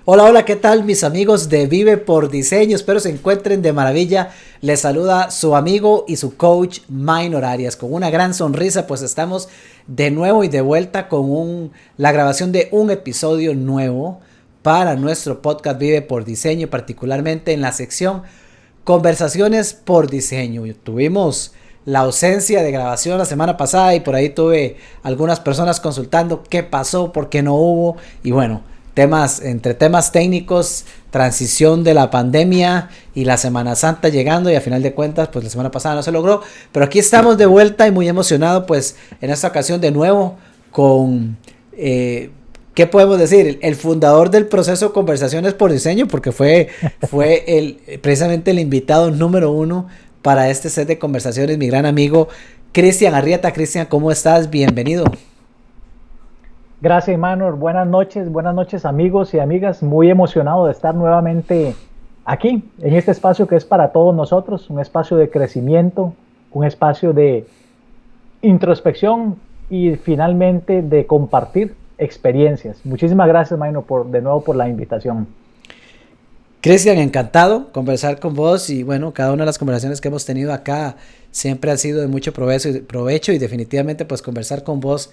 Hola, hola, ¿qué tal mis amigos de Vive por Diseño? Espero se encuentren de maravilla. Les saluda su amigo y su coach Minor Arias. Con una gran sonrisa, pues estamos de nuevo y de vuelta con la grabación de un episodio nuevo para nuestro podcast Vive por Diseño, particularmente en la sección Conversaciones por Diseño. Tuvimos la ausencia de grabación la semana pasada y por ahí tuve algunas personas consultando qué pasó, por qué no hubo y bueno, entre temas técnicos, transición de la pandemia y la Semana Santa llegando y a final de cuentas pues la semana pasada no se logró, pero aquí estamos de vuelta y muy emocionado pues en esta ocasión de nuevo con ¿qué podemos decir? El fundador del proceso Conversaciones por Diseño, porque fue precisamente el invitado número 1 para este set de conversaciones, mi gran amigo Cristian Arrieta. Cristian, ¿cómo estás? Bienvenido. Gracias, Manuel. Buenas noches amigos y amigas. Muy emocionado de estar nuevamente aquí, en este espacio que es para todos nosotros, un espacio de crecimiento, un espacio de introspección y finalmente de compartir experiencias. Muchísimas gracias, Manuel, de nuevo por la invitación. Cristian, encantado conversar con vos y bueno, cada una de las conversaciones que hemos tenido acá siempre ha sido de mucho provecho y definitivamente pues conversar con vos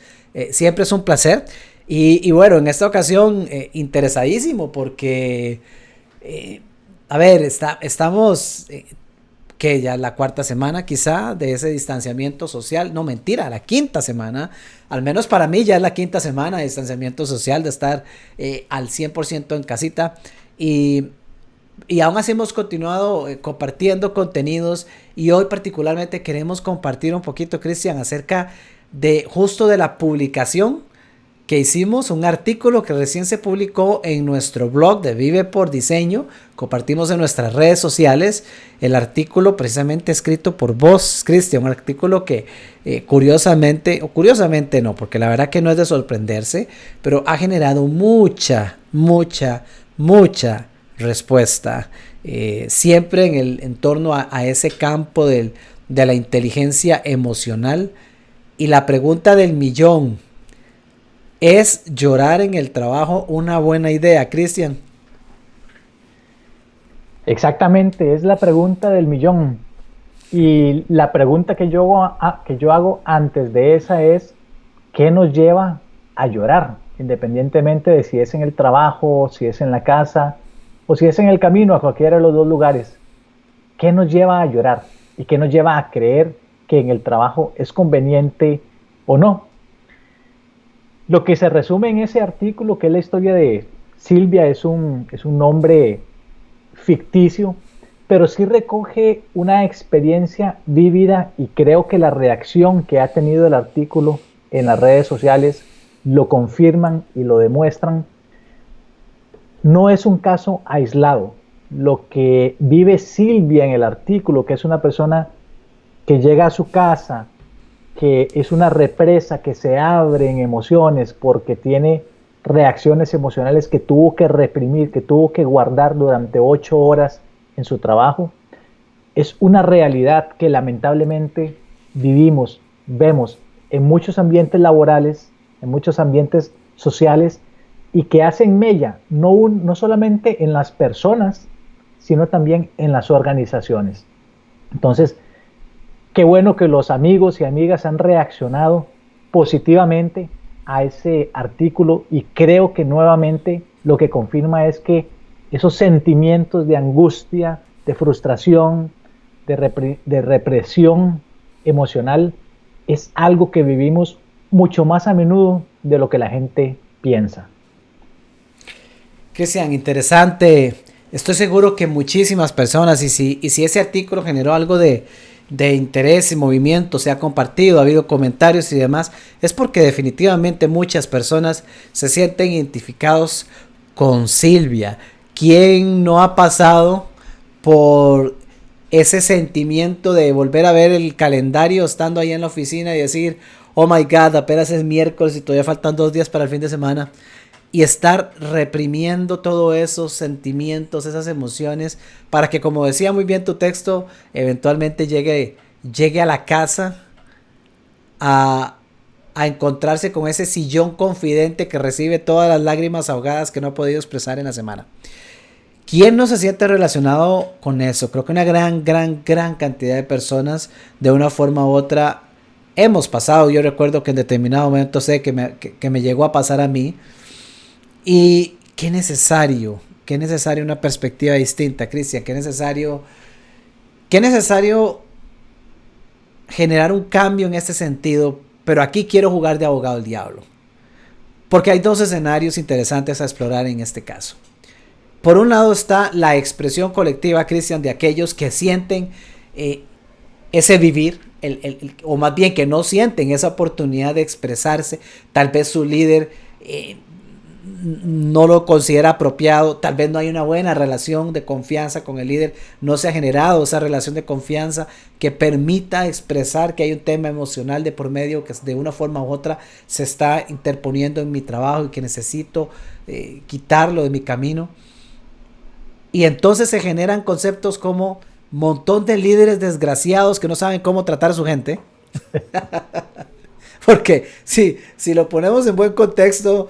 siempre es un placer y bueno, en esta ocasión interesadísimo porque a ver, estamos que ya la cuarta semana quizá de ese distanciamiento social, no mentira, la quinta semana, al menos para mí ya es la quinta semana de distanciamiento social, de estar al 100% en casita y aún así hemos continuado compartiendo contenidos y hoy particularmente queremos compartir un poquito, Cristian, acerca de justo de la publicación que hicimos, un artículo que recién se publicó en nuestro blog de Vive por Diseño, compartimos en nuestras redes sociales el artículo precisamente escrito por vos, Cristian, un artículo que curiosamente no, porque la verdad que no es de sorprenderse, pero ha generado mucha respuesta, siempre en torno a ese campo de la inteligencia emocional. Y la pregunta del millón, ¿es llorar en el trabajo una buena idea, Cristian? Exactamente, es la pregunta del millón. Y la pregunta que yo hago antes de esa es, ¿qué nos lleva a llorar? Independientemente de si es en el trabajo, si es en la casa o si es en el camino a cualquiera de los dos lugares. ¿Qué nos lleva a llorar? ¿Y qué nos lleva a creer que en el trabajo es conveniente o no? Lo que se resume en ese artículo, que es la historia de Silvia, es un nombre ficticio, pero sí recoge una experiencia vívida y creo que la reacción que ha tenido el artículo en las redes sociales lo confirman y lo demuestran. No es un caso aislado. Lo que vive Silvia en el artículo, que es una persona que llega a su casa, que es una represa que se abre en emociones porque tiene reacciones emocionales que tuvo que reprimir, que tuvo que guardar durante 8 horas en su trabajo, es una realidad que lamentablemente vivimos, vemos en muchos ambientes laborales, en muchos ambientes sociales y que hacen mella no solamente en las personas, sino también en las organizaciones. Entonces, qué bueno que los amigos y amigas han reaccionado positivamente a ese artículo y creo que nuevamente lo que confirma es que esos sentimientos de angustia, de frustración, de represión emocional es algo que vivimos mucho más a menudo de lo que la gente piensa. Cristian, interesante. Estoy seguro que muchísimas personas, y si ese artículo generó algo de interés y movimiento, se ha compartido, ha habido comentarios y demás, es porque definitivamente muchas personas se sienten identificados con Silvia. ¿Quién no ha pasado por ese sentimiento de volver a ver el calendario estando ahí en la oficina y decir, oh my god, apenas es miércoles y todavía faltan 2 días para el fin de semana? Y estar reprimiendo todos esos sentimientos, esas emociones, para que, como decía muy bien tu texto, eventualmente llegue a la casa a a encontrarse con ese sillón confidente que recibe todas las lágrimas ahogadas que no ha podido expresar en la semana. ¿Quién no se siente relacionado con eso? Creo que una gran cantidad de personas, de una forma u otra, hemos pasado. Yo recuerdo que en determinado momento sé que me llegó a pasar a mí. Y qué necesario una perspectiva distinta, Cristian. Qué necesario generar un cambio en este sentido. Pero aquí quiero jugar de abogado al diablo, porque hay dos escenarios interesantes a explorar en este caso. Por un lado está la expresión colectiva, Cristian, de aquellos que sienten ese vivir, o más bien que no sienten esa oportunidad de expresarse. Tal vez su líder no lo considera apropiado, tal vez no hay una buena relación de confianza con el líder, no se ha generado esa relación de confianza que permita expresar que hay un tema emocional de por medio que de una forma u otra se está interponiendo en mi trabajo y que necesito quitarlo de mi camino. Y entonces se generan conceptos como montón de líderes desgraciados que no saben cómo tratar a su gente. Porque si lo ponemos en buen contexto,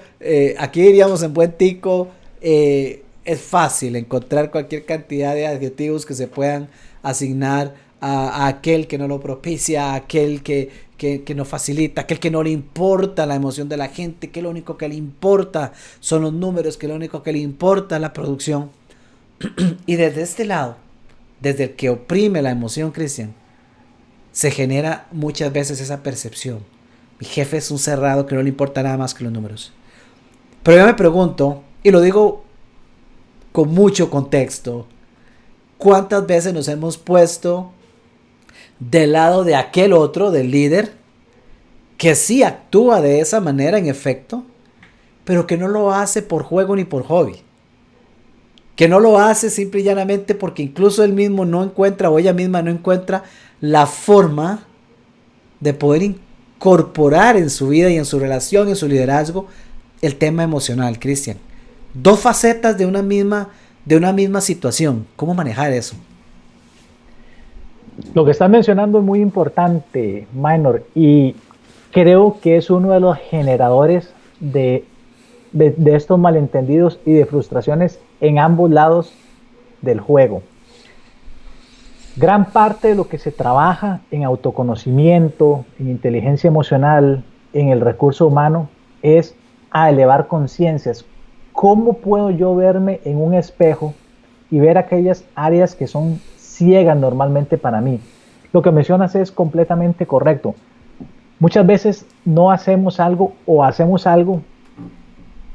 aquí diríamos en buen tico, es fácil encontrar cualquier cantidad de adjetivos que se puedan asignar a aquel que no lo propicia, a aquel que no facilita, aquel que no le importa la emoción de la gente, que lo único que le importa son los números, que lo único que le importa es la producción. Y desde este lado, desde el que oprime la emoción, Cristian, se genera muchas veces esa percepción. Mi jefe es un cerrado que no le importa nada más que los números. Pero yo me pregunto, y lo digo con mucho contexto, ¿cuántas veces nos hemos puesto del lado de aquel otro, del líder, que sí actúa de esa manera en efecto, pero que no lo hace por juego ni por hobby? Que no lo hace simple y llanamente porque incluso él mismo no encuentra, o ella misma no encuentra la forma de poder incorporar en su vida y en su relación, en su liderazgo, el tema emocional, Cristian. Dos facetas de una misma situación. ¿Cómo manejar eso? Lo que estás mencionando es muy importante, Minor, y creo que es uno de los generadores de estos malentendidos y de frustraciones en ambos lados del juego. Gran parte de lo que se trabaja en autoconocimiento, en inteligencia emocional, en el recurso humano, es a elevar conciencias. ¿Cómo puedo yo verme en un espejo y ver aquellas áreas que son ciegas normalmente para mí? Lo que mencionas es completamente correcto. Muchas veces no hacemos algo o hacemos algo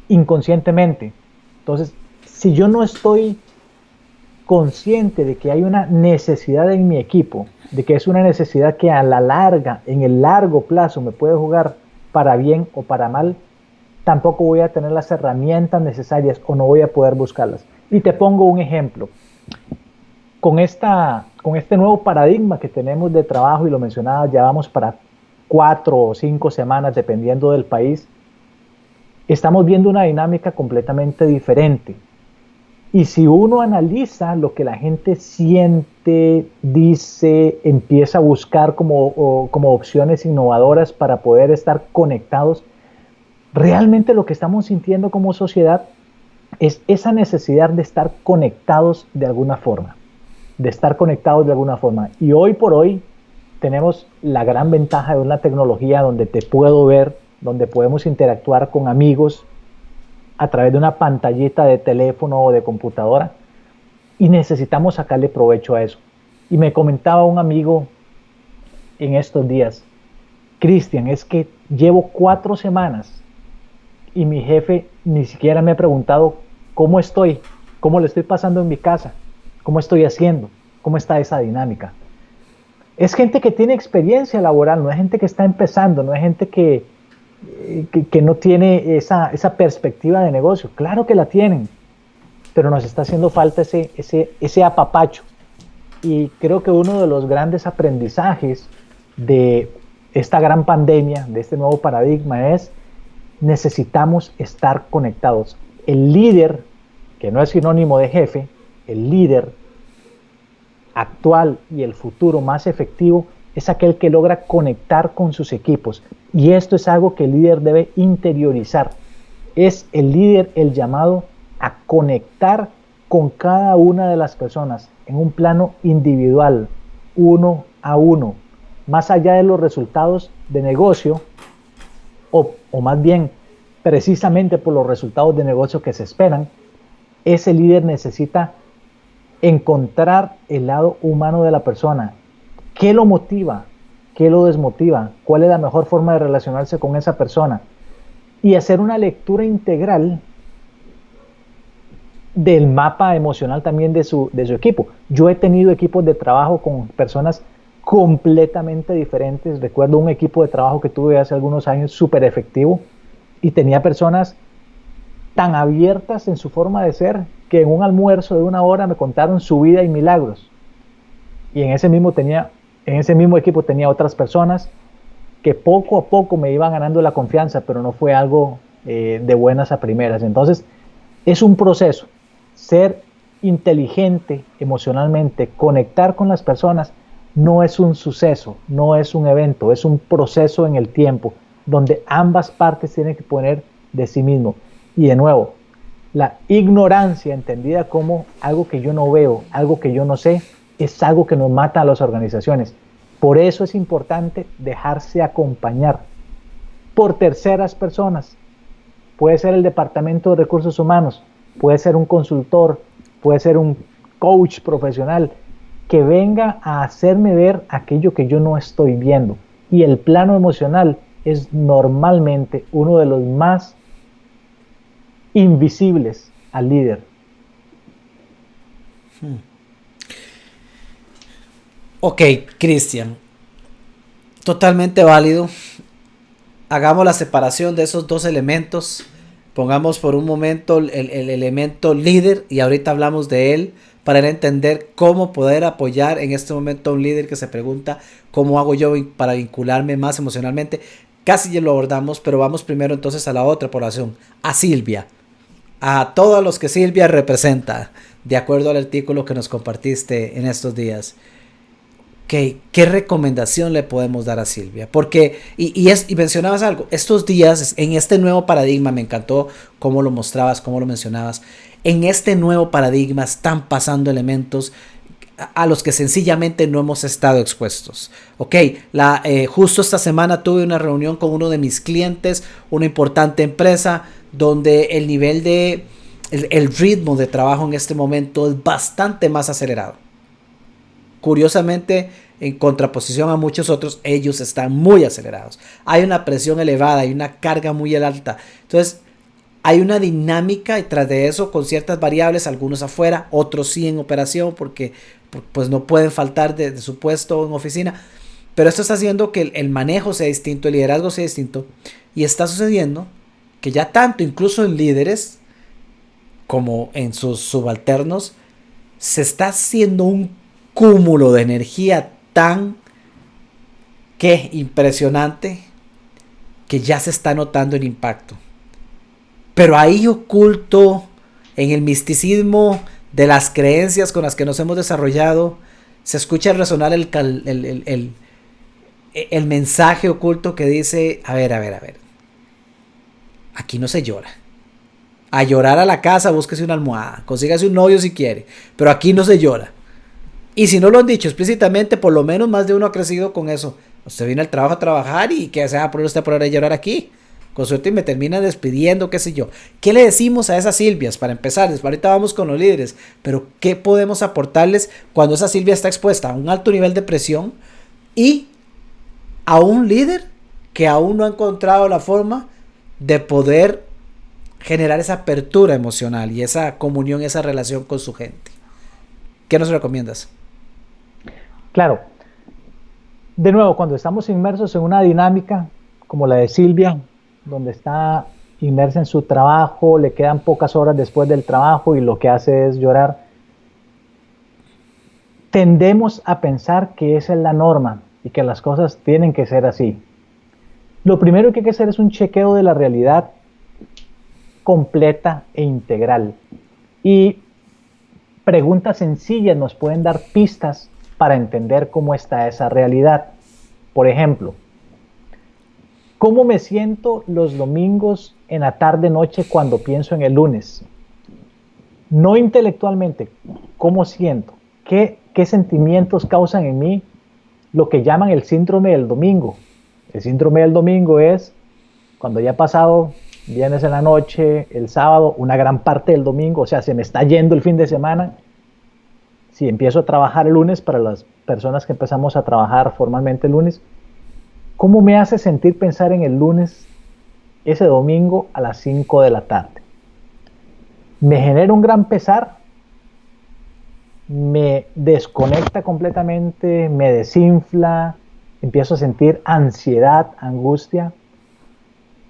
inconscientemente. Entonces, si yo no estoy consciente de que hay una necesidad en mi equipo, de que es una necesidad que a la larga, en el largo plazo, me puede jugar para bien o para mal, tampoco voy a tener las herramientas necesarias o no voy a poder buscarlas. Y te pongo un ejemplo. Con este nuevo paradigma que tenemos de trabajo, y lo mencionaba, ya vamos para 4 o 5 semanas, dependiendo del país, estamos viendo una dinámica completamente diferente. Y si uno analiza lo que la gente siente, dice, empieza a buscar como opciones innovadoras para poder estar conectados, realmente lo que estamos sintiendo como sociedad es esa necesidad de estar conectados de alguna forma. Y hoy por hoy tenemos la gran ventaja de una tecnología donde te puedo ver, donde podemos interactuar con amigos a través de una pantallita de teléfono o de computadora, y necesitamos sacarle provecho a eso. Y me comentaba un amigo en estos días: Cristian, es que llevo 4 semanas y mi jefe ni siquiera me ha preguntado cómo estoy, cómo le estoy pasando en mi casa, cómo estoy haciendo, cómo está esa dinámica. Es gente que tiene experiencia laboral, no es gente que está empezando, no es gente que no tiene esa perspectiva de negocio. Claro que la tienen, pero nos está haciendo falta ese apapacho. Y creo que uno de los grandes aprendizajes de esta gran pandemia, de este nuevo paradigma, es: necesitamos estar conectados. El líder, que no es sinónimo de jefe, el líder actual y el futuro más efectivo es aquel que logra conectar con sus equipos. Y esto es algo que el líder debe interiorizar. Es el líder el llamado a conectar con cada una de las personas en un plano individual, uno a uno, más allá de los resultados de negocio, o más bien precisamente por los resultados de negocio que se esperan. Ese líder necesita encontrar el lado humano de la persona. ¿Qué lo motiva? ¿Qué lo desmotiva? ¿Cuál es la mejor forma de relacionarse con esa persona? Y hacer una lectura integral del mapa emocional también de su equipo. Yo he tenido equipos de trabajo con personas completamente diferentes. Recuerdo un equipo de trabajo que tuve hace algunos años súper efectivo y tenía personas tan abiertas en su forma de ser que en un almuerzo de 1 hora me contaron su vida y milagros. Y en ese mismo equipo tenía otras personas que poco a poco me iban ganando la confianza, pero no fue algo de buenas a primeras. Entonces, es un proceso. Ser inteligente emocionalmente, conectar con las personas, no es un suceso, no es un evento, es un proceso en el tiempo, donde ambas partes tienen que poner de sí mismo. Y de nuevo, la ignorancia entendida como algo que yo no veo, algo que yo no sé, es algo que nos mata a las organizaciones. Por eso es importante dejarse acompañar por terceras personas. Puede ser el departamento de recursos humanos, puede ser un consultor, puede ser un coach profesional que venga a hacerme ver aquello que yo no estoy viendo. Y el plano emocional es normalmente uno de los más invisibles al líder. Ok, Cristian, totalmente válido. Hagamos la separación de esos dos elementos. Pongamos por un momento el elemento líder y ahorita hablamos de él para entender cómo poder apoyar en este momento a un líder que se pregunta cómo hago yo para vincularme más emocionalmente. Casi ya lo abordamos, pero vamos primero entonces a la otra población, a Silvia, a todos los que Silvia representa, de acuerdo al artículo que nos compartiste en estos días. ¿Qué recomendación le podemos dar a Silvia? Porque, y mencionabas algo, estos días, en este nuevo paradigma, me encantó cómo lo mostrabas, cómo lo mencionabas, en este nuevo paradigma están pasando elementos a los que sencillamente no hemos estado expuestos. Ok, justo esta semana tuve una reunión con uno de mis clientes, una importante empresa, donde el nivel el ritmo de trabajo en este momento es bastante más acelerado. Curiosamente, en contraposición a muchos otros, ellos están muy acelerados. Hay una presión elevada, hay una carga muy alta. Entonces, hay una dinámica detrás de eso con ciertas variables, algunos afuera, otros sí en operación porque pues no pueden faltar de su puesto en oficina. Pero esto está haciendo que el manejo sea distinto, el liderazgo sea distinto. Y está sucediendo que ya tanto, incluso en líderes como en sus subalternos, se está haciendo un cúmulo de energía tan impresionante que ya se está notando el impacto. Pero ahí oculto en el misticismo de las creencias con las que nos hemos desarrollado, se escucha resonar el mensaje oculto que dice, a ver, aquí no se llora. A llorar a la casa, búsquese una almohada, consígase un novio si quiere, pero aquí no se llora. Y si no lo han dicho explícitamente, por lo menos más de uno ha crecido con eso. Usted viene al trabajo a trabajar y que se va a poner usted a poner a llorar aquí. Con suerte me termina despidiendo, qué sé yo. ¿Qué le decimos a esas Silvias para empezar? Ahorita vamos con los líderes, pero ¿qué podemos aportarles cuando esa Silvia está expuesta a un alto nivel de presión y a un líder que aún no ha encontrado la forma de poder generar esa apertura emocional y esa comunión, esa relación con su gente? ¿Qué nos recomiendas? Claro, de nuevo, cuando estamos inmersos en una dinámica como la de Silvia, donde está inmersa en su trabajo, le quedan pocas horas después del trabajo y lo que hace es llorar, tendemos a pensar que esa es la norma y que las cosas tienen que ser así. Lo primero que hay que hacer es un chequeo de la realidad completa e integral. Y preguntas sencillas nos pueden dar pistas para entender cómo está esa realidad. Por ejemplo, ¿Cómo me siento los domingos en la tarde-noche cuando pienso en el lunes? No intelectualmente, ¿cómo siento? ¿Qué sentimientos causan en mí lo que llaman el síndrome del domingo? El síndrome del domingo es cuando ya ha pasado viernes en la noche, el sábado, una gran parte del domingo, o sea, se me está yendo el fin de semana. Si empiezo a trabajar el lunes, para las personas que empezamos a trabajar formalmente el lunes, ¿cómo me hace sentir pensar en el lunes, ese domingo a las 5 de la tarde? Me genera un gran pesar, me desconecta completamente, me desinfla, empiezo a sentir ansiedad, angustia,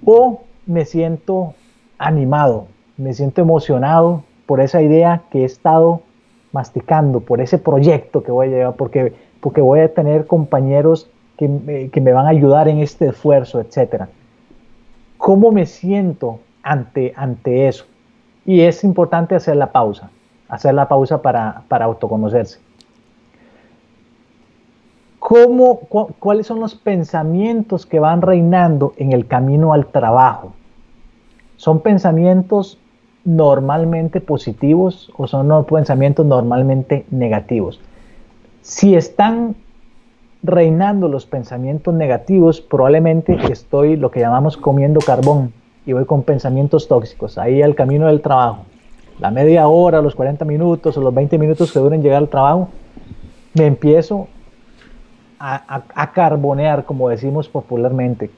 o me siento animado, me siento emocionado por esa idea que he estado masticando, por ese proyecto que voy a llevar, porque voy a tener compañeros que me van a ayudar en este esfuerzo, etc. ¿Cómo me siento ante eso? Y es importante hacer la pausa para autoconocerse. ¿Cuáles son los pensamientos que van reinando en el camino al trabajo? ¿Son pensamientos normalmente positivos o son pensamientos normalmente negativos? Si están reinando los pensamientos negativos, probablemente estoy lo que llamamos comiendo carbón y voy con pensamientos tóxicos ahí al camino del trabajo. La media hora, los 40 minutos o los 20 minutos que duren llegar al trabajo, me empiezo a carbonear, como decimos popularmente.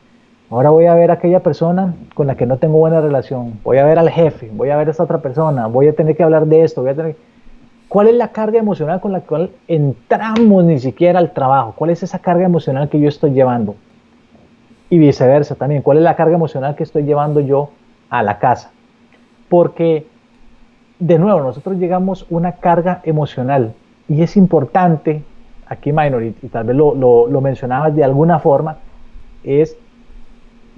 Ahora voy a ver a aquella persona con la que no tengo buena relación, voy a ver al jefe, voy a ver a esta otra persona, voy a tener que hablar de esto, ¿cuál es la carga emocional con la cual entramos ni siquiera al trabajo? ¿Cuál es esa carga emocional que yo estoy llevando? Y viceversa también, ¿cuál es la carga emocional que estoy llevando yo a la casa? Porque, de nuevo, nosotros llegamos a una carga emocional y es importante, aquí Minor, y tal vez lo mencionabas de alguna forma, es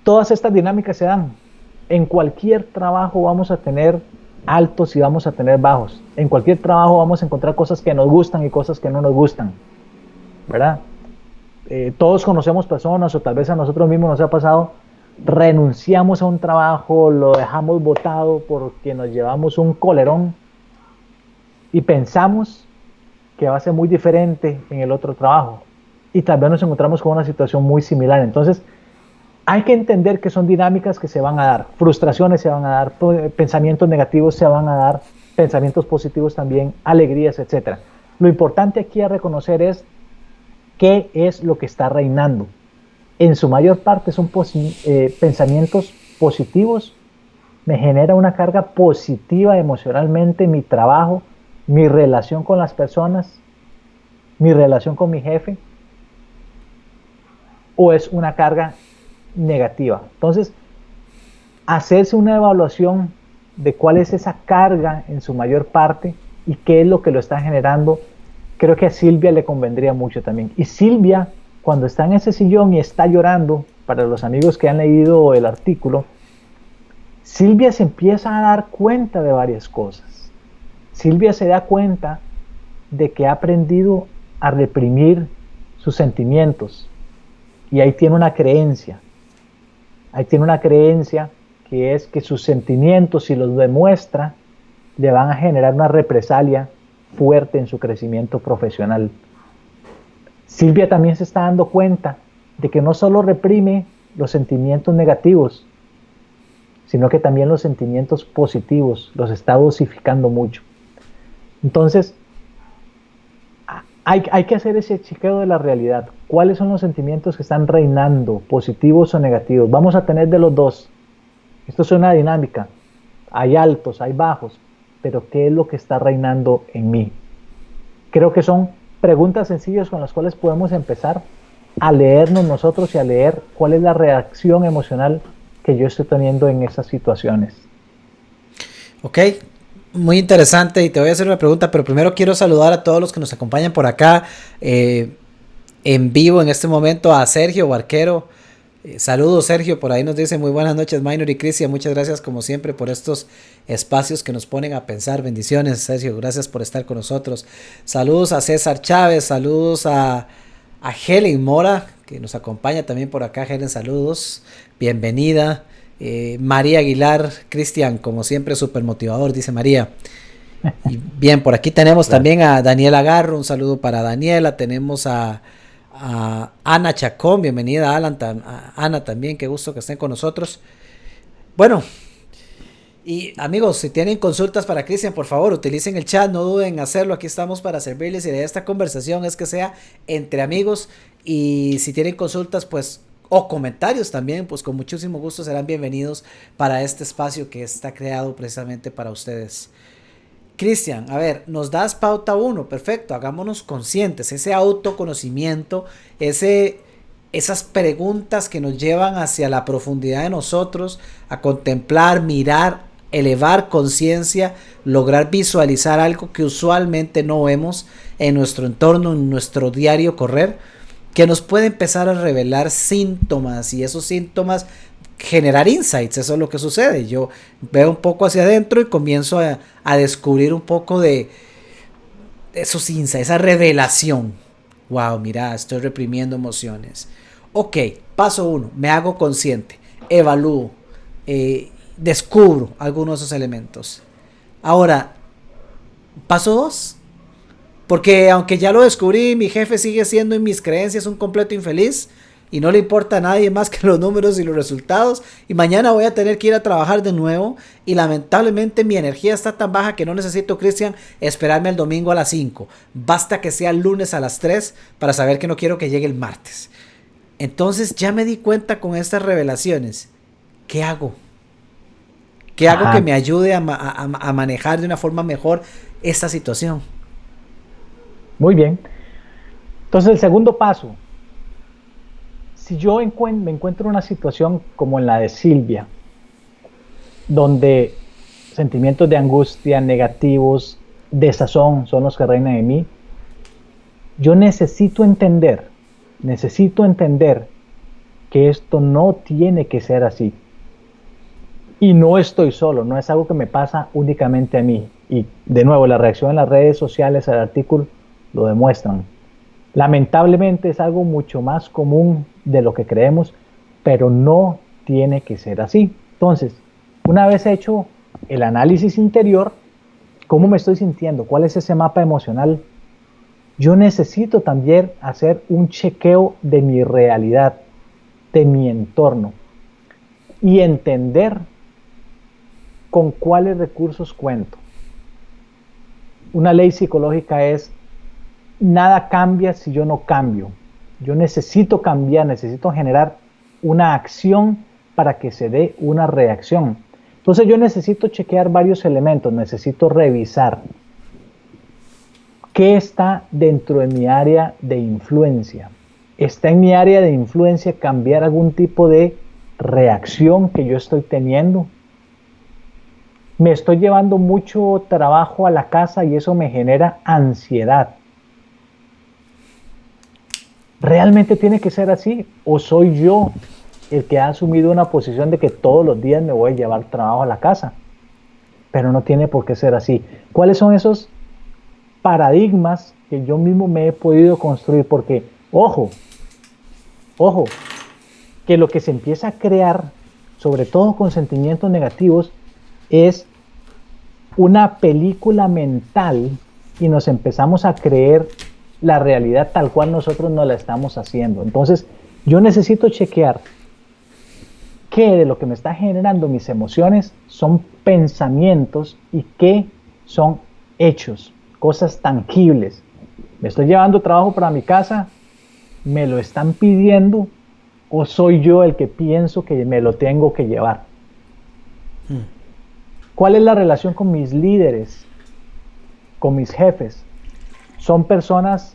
todas estas dinámicas se dan. En cualquier trabajo vamos a tener altos y vamos a tener bajos. En cualquier trabajo vamos a encontrar cosas que nos gustan y cosas que no nos gustan, ¿verdad? Todos conocemos personas, o tal vez a nosotros mismos nos ha pasado, renunciamos a un trabajo, lo dejamos botado porque nos llevamos un colerón y pensamos que va a ser muy diferente en el otro trabajo y tal vez nos encontramos con una situación muy similar. Entonces hay que entender que son dinámicas que se van a dar, frustraciones se van a dar, pensamientos negativos se van a dar, pensamientos positivos también, alegrías, etc. Lo importante aquí a reconocer es qué es lo que está reinando. En su mayor parte son pensamientos positivos, me genera una carga positiva emocionalmente mi trabajo, mi relación con las personas, mi relación con mi jefe, o es una carga negativa. Entonces, hacerse una evaluación de cuál es esa carga en su mayor parte y qué es lo que lo está generando, creo que a Silvia le convendría mucho también. Y Silvia, cuando está en ese sillón y está llorando, para los amigos que han leído el artículo, Silvia se empieza a dar cuenta de varias cosas. Silvia se da cuenta de que ha aprendido a reprimir sus sentimientos y ahí tiene una creencia. Ahí tiene una creencia que es que sus sentimientos, si los demuestra, le van a generar una represalia fuerte en su crecimiento profesional. Silvia también se está dando cuenta de que no solo reprime los sentimientos negativos, sino que también los sentimientos positivos los está dosificando mucho. Entonces, hay que hacer ese chequeo de la realidad. ¿Cuáles son los sentimientos que están reinando, positivos o negativos? Vamos a tener de los dos. Esto es una dinámica. Hay altos, hay bajos, pero ¿qué es lo que está reinando en mí? Creo que son preguntas sencillas con las cuales podemos empezar a leernos nosotros y a leer cuál es la reacción emocional que yo estoy teniendo en esas situaciones. Ok, muy interesante y te voy a hacer una pregunta, pero primero quiero saludar a todos los que nos acompañan por acá en vivo en este momento, a Sergio Barquero. Saludos Sergio, por ahí nos dice muy buenas noches Minor y Cristian, muchas gracias como siempre por estos espacios que nos ponen a pensar. Bendiciones Sergio, gracias por estar con nosotros. Saludos a César Chávez, saludos a Helen Mora que nos acompaña también por acá. Helen, saludos, bienvenida. María Aguilar, Cristian, como siempre, súper motivador, dice María. Y bien, por aquí tenemos también a Daniela Garro, un saludo para Daniela. Tenemos a Ana Chacón, bienvenida a Ana también, qué gusto que estén con nosotros. Bueno, y amigos, si tienen consultas para Cristian, por favor, utilicen el chat, no duden en hacerlo, aquí estamos para servirles, y la idea de esta conversación es que sea entre amigos, y si tienen consultas, pues, o comentarios también, pues con muchísimo gusto serán bienvenidos para este espacio que está creado precisamente para ustedes. Cristian, a ver, nos das pauta 1, perfecto, hagámonos conscientes, ese autoconocimiento, esas preguntas que nos llevan hacia la profundidad de nosotros, a contemplar, mirar, elevar conciencia, lograr visualizar algo que usualmente no vemos en nuestro entorno, en nuestro diario correr, que nos puede empezar a revelar síntomas, y esos síntomas generar insights. Eso es lo que sucede. Yo veo un poco hacia adentro y comienzo a descubrir un poco de esos insights, esa revelación. Wow, mira, estoy reprimiendo emociones. Ok, paso 1, me hago consciente, evalúo, descubro algunos de esos elementos. Ahora, paso 2, porque aunque ya lo descubrí, mi jefe sigue siendo en mis creencias un completo infeliz y no le importa a nadie más que los números y los resultados, y mañana voy a tener que ir a trabajar de nuevo, y lamentablemente mi energía está tan baja que no necesito, Cristian, esperarme el domingo a las 5, basta que sea el lunes a las 3 para saber que no quiero que llegue el martes. Entonces ya me di cuenta con estas revelaciones. ¿Qué hago? ¿Qué hago que me ayude a manejar de una forma mejor esta situación? Muy bien. Entonces, el segundo paso. Si yo me encuentro en una situación como en la de Silvia, donde sentimientos de angustia, negativos, desazón son los que reinan en mí, yo necesito entender que esto no tiene que ser así. Y no estoy solo, no es algo que me pasa únicamente a mí. Y de nuevo, la reacción en las redes sociales al artículo lo demuestran. Lamentablemente es algo mucho más común de lo que creemos, pero no tiene que ser así. Entonces, una vez hecho el análisis interior, ¿cómo me estoy sintiendo? ¿Cuál es ese mapa emocional? Yo necesito también hacer un chequeo de mi realidad, de mi entorno, y entender con cuáles recursos cuento. Una ley psicológica es: nada cambia si yo no cambio. Yo necesito cambiar, necesito generar una acción para que se dé una reacción. Entonces yo necesito chequear varios elementos, necesito revisar qué está dentro de mi área de influencia. ¿Está en mi área de influencia cambiar algún tipo de reacción que yo estoy teniendo? Me estoy llevando mucho trabajo a la casa y eso me genera ansiedad. ¿Realmente tiene que ser así? ¿O soy yo el que ha asumido una posición de que todos los días me voy a llevar trabajo a la casa? Pero no tiene por qué ser así. ¿Cuáles son esos paradigmas que yo mismo me he podido construir? Porque, ojo, que lo que se empieza a crear, sobre todo con sentimientos negativos, es una película mental y nos empezamos a creer la realidad tal cual nosotros no la estamos haciendo. Entonces, yo necesito chequear qué de lo que me está generando mis emociones son pensamientos y qué son hechos, cosas tangibles. ¿Me estoy llevando trabajo para mi casa? ¿Me lo están pidiendo? ¿O soy yo el que pienso que me lo tengo que llevar? ¿Cuál es la relación con mis líderes, con mis jefes? ¿Son personas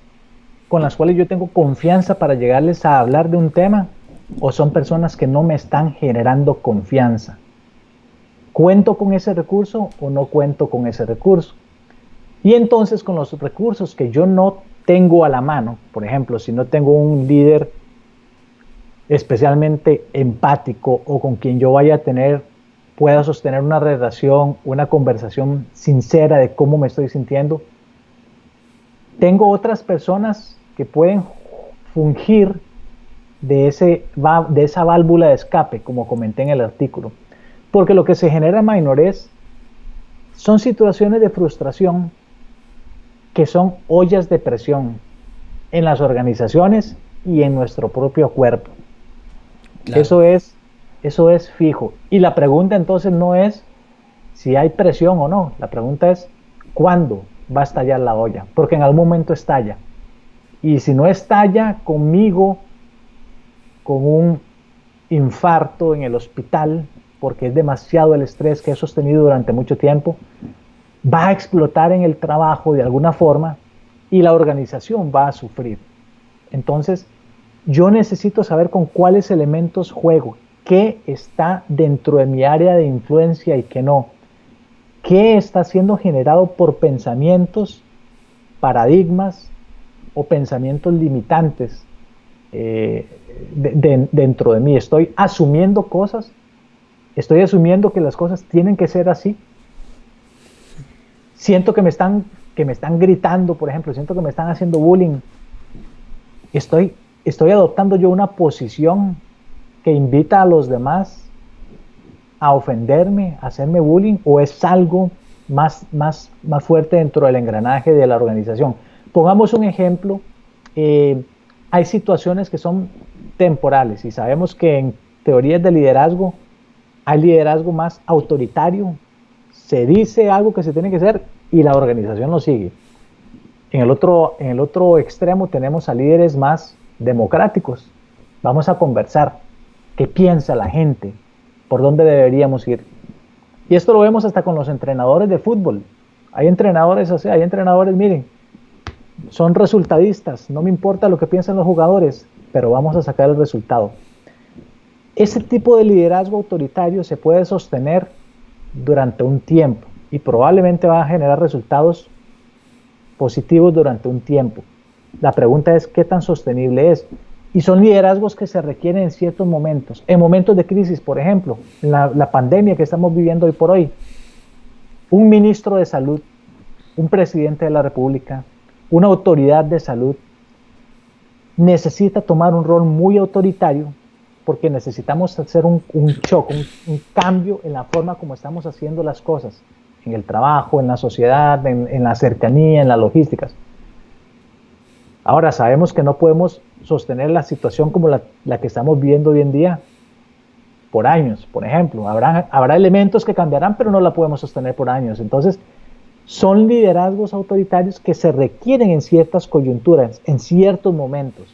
con las cuales yo tengo confianza para llegarles a hablar de un tema? ¿O son personas que no me están generando confianza? ¿Cuento con ese recurso o no cuento con ese recurso? Y entonces, con los recursos que yo no tengo a la mano, por ejemplo, si no tengo un líder especialmente empático o con quien yo pueda sostener una relación, una conversación sincera de cómo me estoy sintiendo, tengo otras personas que pueden fungir de esa válvula de escape, como comenté en el artículo. Porque lo que se genera, Minor, son situaciones de frustración que son ollas de presión en las organizaciones y en nuestro propio cuerpo. Claro. Eso es fijo. Y la pregunta entonces no es si hay presión o no. La pregunta es ¿cuándo va a estallar la olla? Porque en algún momento estalla. Y si no estalla conmigo con un infarto en el hospital, porque es demasiado el estrés que he sostenido durante mucho tiempo, va a explotar en el trabajo de alguna forma y la organización va a sufrir. Entonces, yo necesito saber con cuáles elementos juego, qué está dentro de mi área de influencia y qué no, qué está siendo generado por pensamientos, paradigmas o pensamientos limitantes dentro de mí. Estoy asumiendo cosas, estoy asumiendo que las cosas tienen que ser así. Siento que me están gritando, por ejemplo, siento que me están haciendo bullying. Estoy adoptando yo una posición que invita a los demás a ofenderme, a hacerme bullying, o es algo más fuerte dentro del engranaje de la organización. Pongamos un ejemplo. Hay situaciones que son temporales y sabemos que en teorías de liderazgo hay liderazgo más autoritario. Se dice algo que se tiene que hacer y la organización lo sigue. En el otro extremo tenemos a líderes más democráticos. Vamos a conversar. ¿Qué piensa la gente? ¿Por dónde deberíamos ir? Y esto lo vemos hasta con los entrenadores de fútbol. Hay entrenadores, miren, son resultadistas. No me importa lo que piensen los jugadores, pero vamos a sacar el resultado. Ese tipo de liderazgo autoritario se puede sostener durante un tiempo y probablemente va a generar resultados positivos durante un tiempo. La pregunta es qué tan sostenible es. Y son liderazgos que se requieren en ciertos momentos. En momentos de crisis, por ejemplo, la pandemia que estamos viviendo hoy por hoy, un ministro de salud, un presidente de la república, una autoridad de salud necesita tomar un rol muy autoritario porque necesitamos hacer un shock, un cambio en la forma como estamos haciendo las cosas, en el trabajo, en la sociedad, en la cercanía, en las logísticas. Ahora sabemos que no podemos sostener la situación como la que estamos viviendo hoy en día por años, por ejemplo. Habrá elementos que cambiarán, pero no la podemos sostener por años. Entonces, son liderazgos autoritarios que se requieren en ciertas coyunturas, en ciertos momentos.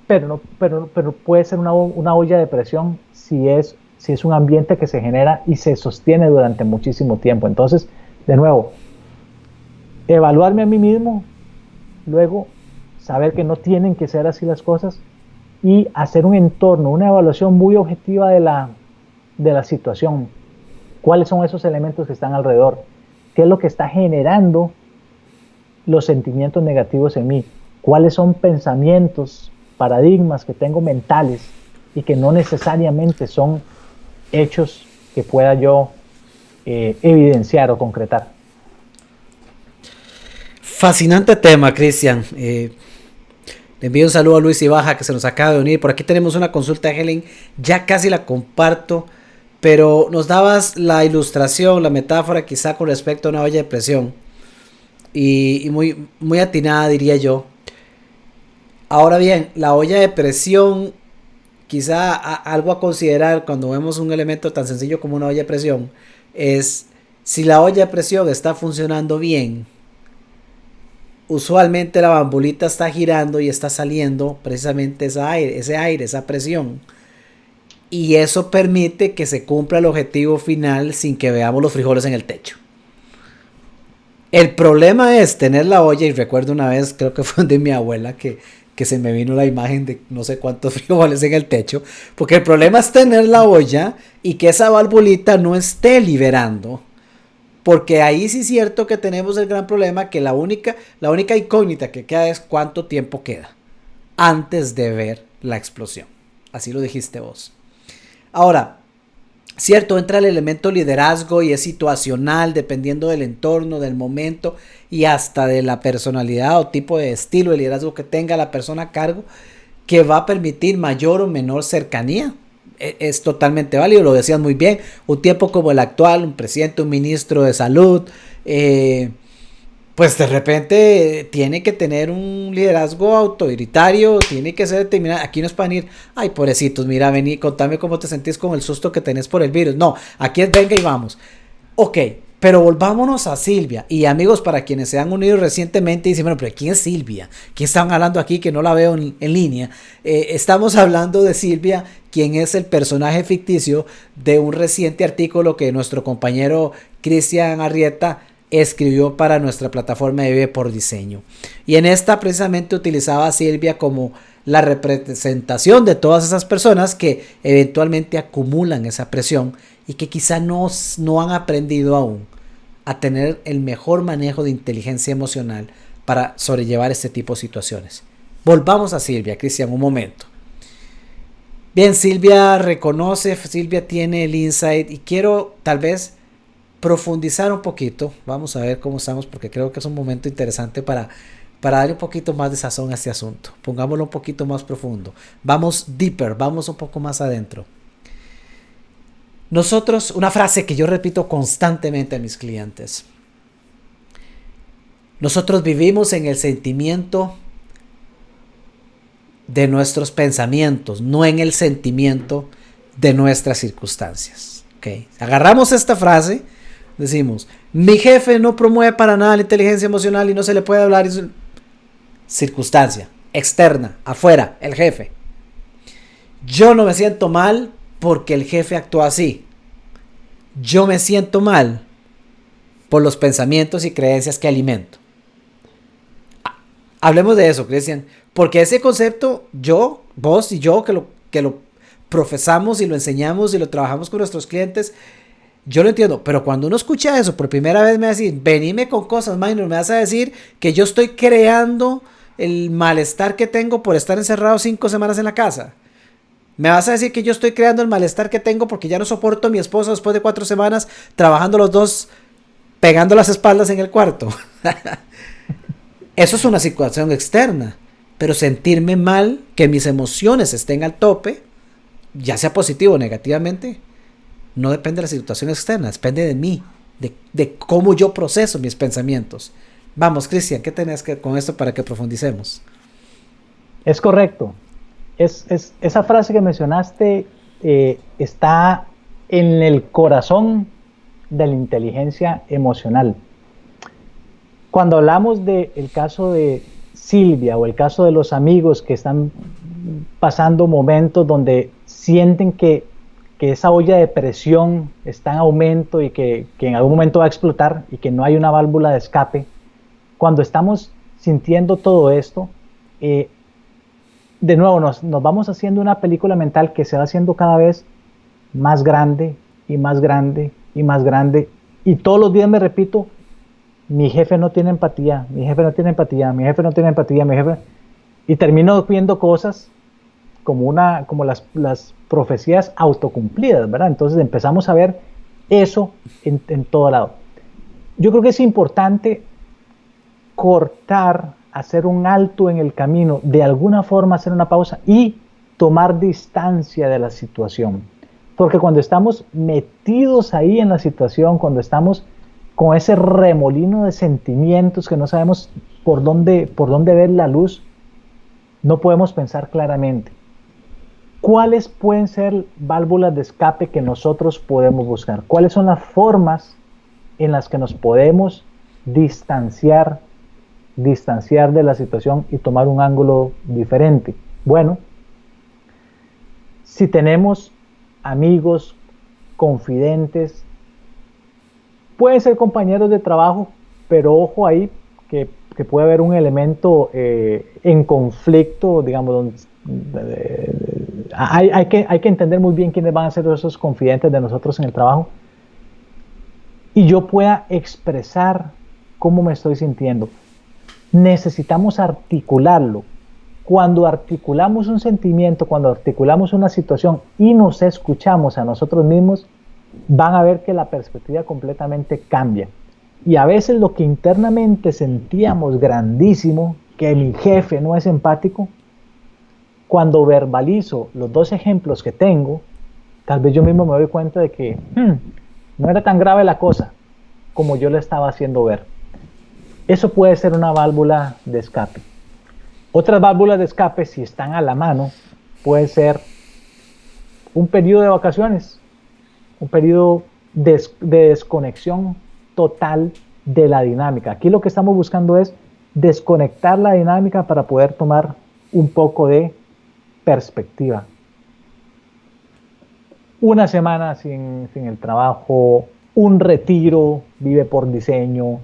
Pero puede ser una olla de presión si es un ambiente que se genera y se sostiene durante muchísimo tiempo. Entonces, de nuevo, evaluarme a mí mismo, luego saber que no tienen que ser así las cosas y hacer un entorno, una evaluación muy objetiva de la situación. ¿Cuáles son esos elementos que están alrededor? ¿Qué es lo que está generando los sentimientos negativos en mí? ¿Cuáles son pensamientos, paradigmas que tengo mentales y que no necesariamente son hechos que pueda yo evidenciar o concretar? Fascinante tema, Cristian. Le envío un saludo a Luis Ibaja que se nos acaba de unir. Por aquí tenemos una consulta de Helen, ya casi la comparto, pero nos dabas la ilustración, la metáfora quizá con respecto a una olla de presión y muy, muy atinada, diría yo. Ahora bien, la olla de presión, quizá algo a considerar cuando vemos un elemento tan sencillo como una olla de presión, es si la olla de presión está funcionando bien. Usualmente la bambulita está girando y está saliendo precisamente ese aire, esa presión. Y eso permite que se cumpla el objetivo final sin que veamos los frijoles en el techo. El problema es tener la olla, y recuerdo una vez, creo que fue de mi abuela, que se me vino la imagen de no sé cuántos frijoles en el techo, porque el problema es tener la olla y que esa valvulita no esté liberando. Porque ahí sí es cierto que tenemos el gran problema que la única incógnita que queda es cuánto tiempo queda antes de ver la explosión. Así lo dijiste vos. Ahora, cierto, entra el elemento liderazgo y es situacional dependiendo del entorno, del momento y hasta de la personalidad o tipo de estilo de liderazgo que tenga la persona a cargo. que va a permitir mayor o menor cercanía. Es totalmente válido, lo decías muy bien. Un tiempo como el actual, un presidente, un ministro de salud, pues de repente tiene que tener un liderazgo autoritario, tiene que ser determinado. Aquí no es para venir, ay, pobrecitos, mira, vení, contame cómo te sentís con el susto que tenés por el virus. No, aquí es venga y vamos. Ok, pero volvámonos a Silvia. Y amigos, para quienes se han unido recientemente, dicen, bueno, pero ¿quién es Silvia? ¿Quién están hablando aquí que no la veo en línea? Estamos hablando de Silvia, quien es el personaje ficticio de un reciente artículo que nuestro compañero Cristian Arrieta escribió para nuestra plataforma de Vive por Diseño. Y en esta precisamente utilizaba a Silvia como la representación de todas esas personas que eventualmente acumulan esa presión y que quizá no han aprendido aún a tener el mejor manejo de inteligencia emocional para sobrellevar este tipo de situaciones. Volvamos a Silvia, Cristian, un momento. Bien, Silvia reconoce, Silvia tiene el insight y quiero tal vez profundizar un poquito. Vamos a ver cómo estamos porque creo que es un momento interesante para darle un poquito más de sazón a este asunto. Pongámoslo un poquito más profundo. Vamos deeper, vamos un poco más adentro. Nosotros, una frase que yo repito constantemente a mis clientes. Nosotros vivimos en el sentimiento de nuestros pensamientos, no en el sentimiento de nuestras circunstancias. ¿Okay? Agarramos esta frase, decimos, mi jefe no promueve para nada la inteligencia emocional y no se le puede hablar. Es circunstancia externa, afuera, el jefe. Yo no me siento mal porque el jefe actúa así. Yo me siento mal por los pensamientos y creencias que alimento. Hablemos de eso, Cristian, porque ese concepto, yo, vos y yo, que lo profesamos y lo enseñamos y lo trabajamos con nuestros clientes, yo lo entiendo, pero cuando uno escucha eso por primera vez me va a decir, venime con cosas, minor, me vas a decir que yo estoy creando el malestar que tengo por estar encerrado 5 semanas en la casa. Me vas a decir que yo estoy creando el malestar que tengo porque ya no soporto a mi esposo después de 4 semanas trabajando los dos, pegando las espaldas en el cuarto. Eso es una situación externa, pero sentirme mal, que mis emociones estén al tope, ya sea positivo o negativamente, no depende de la situación externa, depende de mí, de cómo yo proceso mis pensamientos. Vamos, Cristian, ¿qué tenés que con esto para que profundicemos? Es correcto. Esa frase que mencionaste está en el corazón de la inteligencia emocional. Cuando hablamos del caso de Silvia o el caso de los amigos que están pasando momentos donde sienten que esa olla de presión está en aumento y que en algún momento va a explotar y que no hay una válvula de escape, cuando estamos sintiendo todo esto, de nuevo nos vamos haciendo una película mental que se va haciendo cada vez más grande y más grande y más grande, y todos los días me repito, mi jefe no tiene empatía, mi jefe no tiene empatía, mi jefe no tiene empatía, mi jefe, y termino viendo cosas como las profecías autocumplidas, ¿verdad? Entonces empezamos a ver eso en todo lado. Yo creo que es importante cortar, hacer un alto en el camino, de alguna forma hacer una pausa y tomar distancia de la situación. Porque cuando estamos metidos ahí en la situación, cuando estamos con ese remolino de sentimientos que no sabemos por dónde ver la luz, no podemos pensar claramente. ¿Cuáles pueden ser válvulas de escape que nosotros podemos buscar? ¿Cuáles son las formas en las que nos podemos distanciar de la situación y tomar un ángulo diferente? Bueno, si tenemos amigos, confidentes, pueden ser compañeros de trabajo, pero ojo ahí que puede haber un elemento en conflicto, digamos, hay que entender muy bien quiénes van a ser esos confidentes de nosotros en el trabajo, y yo pueda expresar cómo me estoy sintiendo. Necesitamos articularlo. Cuando articulamos un sentimiento, cuando articulamos una situación y nos escuchamos a nosotros mismos, van a ver que la perspectiva completamente cambia. Y a veces lo que internamente sentíamos grandísimo, que mi jefe no es empático, cuando verbalizo los dos ejemplos que tengo, tal vez yo mismo me doy cuenta de que no era tan grave la cosa como yo le estaba haciendo ver. Eso puede ser una válvula de escape. Otras válvulas de escape, si están a la mano, puede ser un periodo de vacaciones, un periodo de desconexión total de la dinámica. Aquí lo que estamos buscando es desconectar la dinámica para poder tomar un poco de perspectiva. Una semana sin el trabajo, un retiro, vive por diseño,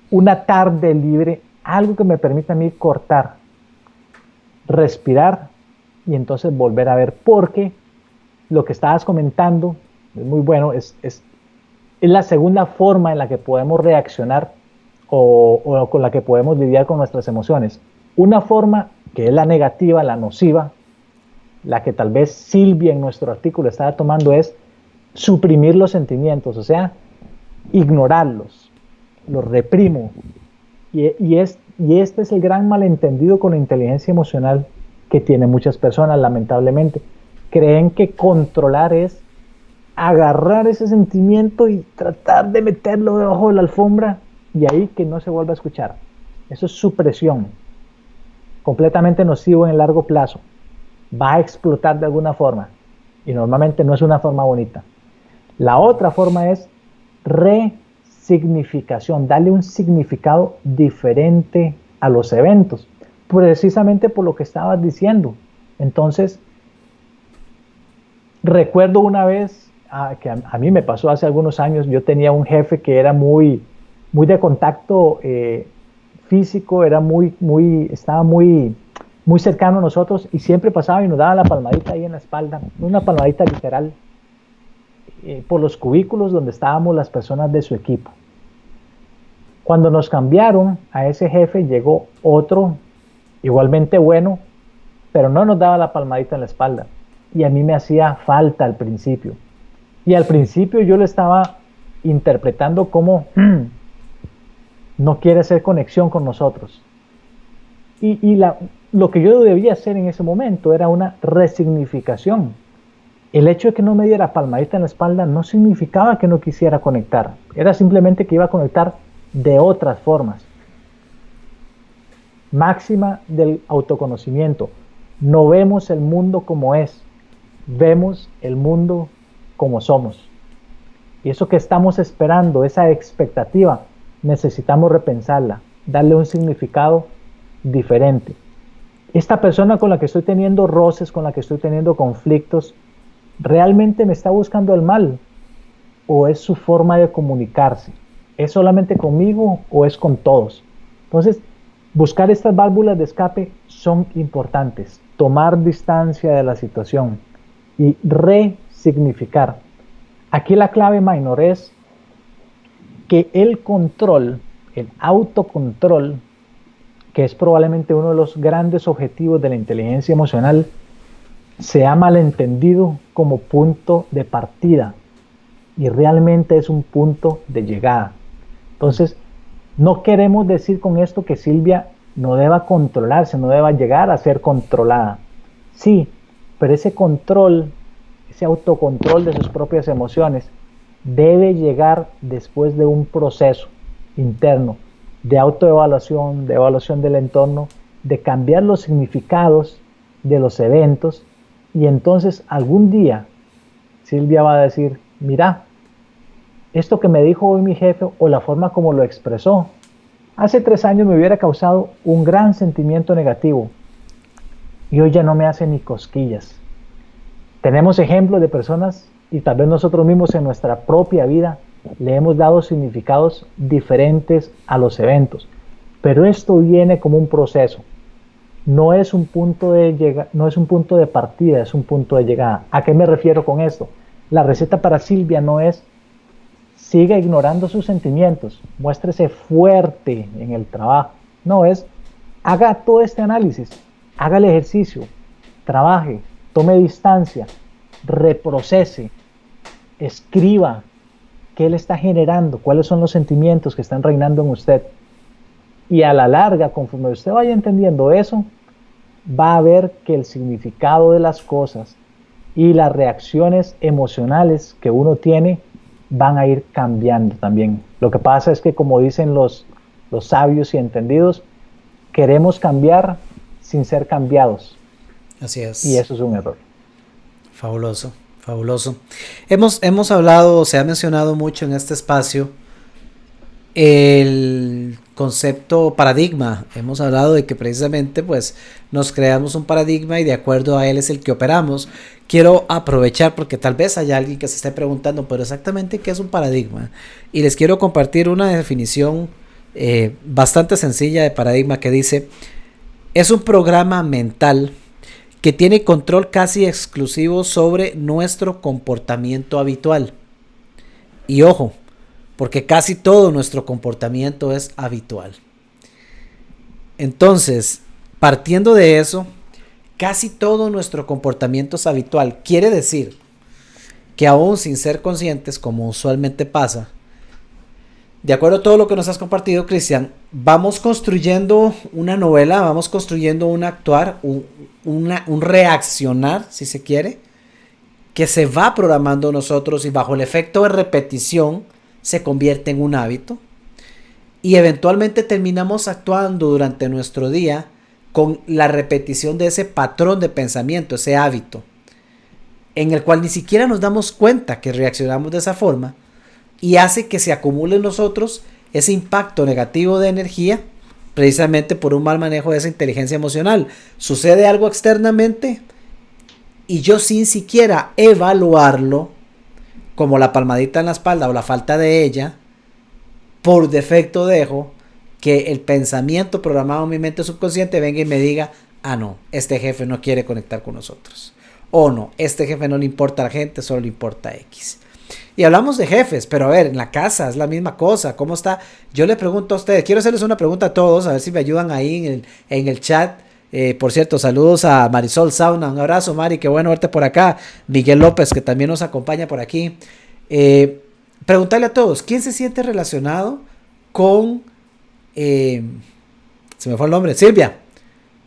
una tarde libre, algo que me permita a mí cortar, respirar y entonces volver a ver, porque lo que estabas comentando es muy bueno, es la segunda forma en la que podemos reaccionar o con la que podemos lidiar con nuestras emociones. Una forma que es la negativa, la nociva, la que tal vez Silvia en nuestro artículo estaba tomando, es suprimir los sentimientos, o sea, ignorarlos, los reprimo. Y este es el gran malentendido con la inteligencia emocional que tienen muchas personas, lamentablemente. Creen que controlar es agarrar ese sentimiento y tratar de meterlo debajo de la alfombra y ahí que no se vuelva a escuchar. Eso es supresión, completamente nocivo en el largo plazo. Va a explotar de alguna forma y normalmente no es una forma bonita. La otra forma es resignificación, darle un significado diferente a los eventos, precisamente por lo que estabas diciendo. Entonces, recuerdo una vez que a mí me pasó hace algunos años. Yo tenía un jefe que era muy de contacto físico, estaba muy cercano a nosotros y siempre pasaba y nos daba la palmadita ahí en la espalda, una palmadita literal, por los cubículos donde estábamos las personas de su equipo. Cuando nos cambiaron a ese jefe, llegó otro igualmente bueno, pero no nos daba la palmadita en la espalda. Y a mí me hacía falta al principio. Y al principio yo lo estaba interpretando como no quiere hacer conexión con nosotros. Y lo que yo debía hacer en ese momento era una resignificación. El hecho de que no me diera palmadita en la espalda no significaba que no quisiera conectar. Era simplemente que iba a conectar de otras formas. Máxima del autoconocimiento. No vemos el mundo como es, vemos el mundo como somos. Y eso que estamos esperando, esa expectativa, necesitamos repensarla, darle un significado diferente. Esta persona con la que estoy teniendo roces, con la que estoy teniendo conflictos, ¿realmente me está buscando el mal? ¿O es su forma de comunicarse? ¿Es solamente conmigo o es con todos? Entonces, buscar estas válvulas de escape son importantes. Tomar distancia de la situación y resignificar. Aquí la clave minor es que el control, el autocontrol, que es probablemente uno de los grandes objetivos de la inteligencia emocional, se ha malentendido como punto de partida y realmente es un punto de llegada. Entonces, no queremos decir con esto que Silvia no deba controlarse, no deba llegar a ser controlada. Sí, pero ese control, ese autocontrol de sus propias emociones debe llegar después de un proceso interno de autoevaluación, de evaluación del entorno, de cambiar los significados de los eventos, y entonces algún día Silvia va a decir, mira, esto que me dijo hoy mi jefe o la forma como lo expresó, hace 3 años me hubiera causado un gran sentimiento negativo y hoy ya no me hace ni cosquillas. Tenemos ejemplos de personas y tal vez nosotros mismos en nuestra propia vida le hemos dado significados diferentes a los eventos, pero esto viene como un proceso. No es un punto de partida, es un punto de llegada. ¿A qué me refiero con esto? La receta para Silvia no es siga ignorando sus sentimientos, muéstrese fuerte en el trabajo. No, es haga todo este análisis, haga el ejercicio, trabaje, tome distancia, reprocese, escriba qué le está generando, cuáles son los sentimientos que están reinando en usted. Y a la larga, conforme usted vaya entendiendo eso, va a ver que el significado de las cosas y las reacciones emocionales que uno tiene van a ir cambiando también. Lo que pasa es que, como dicen los sabios y entendidos, queremos cambiar sin ser cambiados. Así es. Y eso es un error. Fabuloso, fabuloso. Hemos hablado, se ha mencionado mucho en este espacio el concepto paradigma. Hemos hablado de que precisamente pues nos creamos un paradigma y de acuerdo a él es el que operamos. Quiero aprovechar porque tal vez haya alguien que se esté preguntando, pero exactamente qué es un paradigma. Y les quiero compartir una definición bastante sencilla de paradigma que dice: es un programa mental que tiene control casi exclusivo sobre nuestro comportamiento habitual. Y ojo, porque casi todo nuestro comportamiento es habitual. Entonces, partiendo de eso, casi todo nuestro comportamiento es habitual. Quiere decir que aún sin ser conscientes, como usualmente pasa, de acuerdo a todo lo que nos has compartido, Cristian, vamos construyendo una novela, vamos construyendo un actuar, un reaccionar, si se quiere, que se va programando nosotros y bajo el efecto de repetición se convierte en un hábito y eventualmente terminamos actuando durante nuestro día con la repetición de ese patrón de pensamiento, ese hábito, en el cual ni siquiera nos damos cuenta que reaccionamos de esa forma y hace que se acumule en nosotros ese impacto negativo de energía precisamente por un mal manejo de esa inteligencia emocional. Sucede algo externamente y yo sin siquiera evaluarlo, como la palmadita en la espalda o la falta de ella, por defecto dejo que el pensamiento programado en mi mente subconsciente venga y me diga: ah, no, este jefe no quiere conectar con nosotros, o no, este jefe no le importa a la gente, solo le importa a X. Y hablamos de jefes, pero a ver, en la casa es la misma cosa. ¿Cómo está? Yo le pregunto a ustedes, quiero hacerles una pregunta a todos, a ver si me ayudan ahí en el chat. Por cierto, saludos a Marisol Sauna, un abrazo, Mari, qué bueno verte por acá. Miguel López, que también nos acompaña por aquí. Preguntarle a todos, ¿quién se siente relacionado con, se me fue el nombre, Silvia?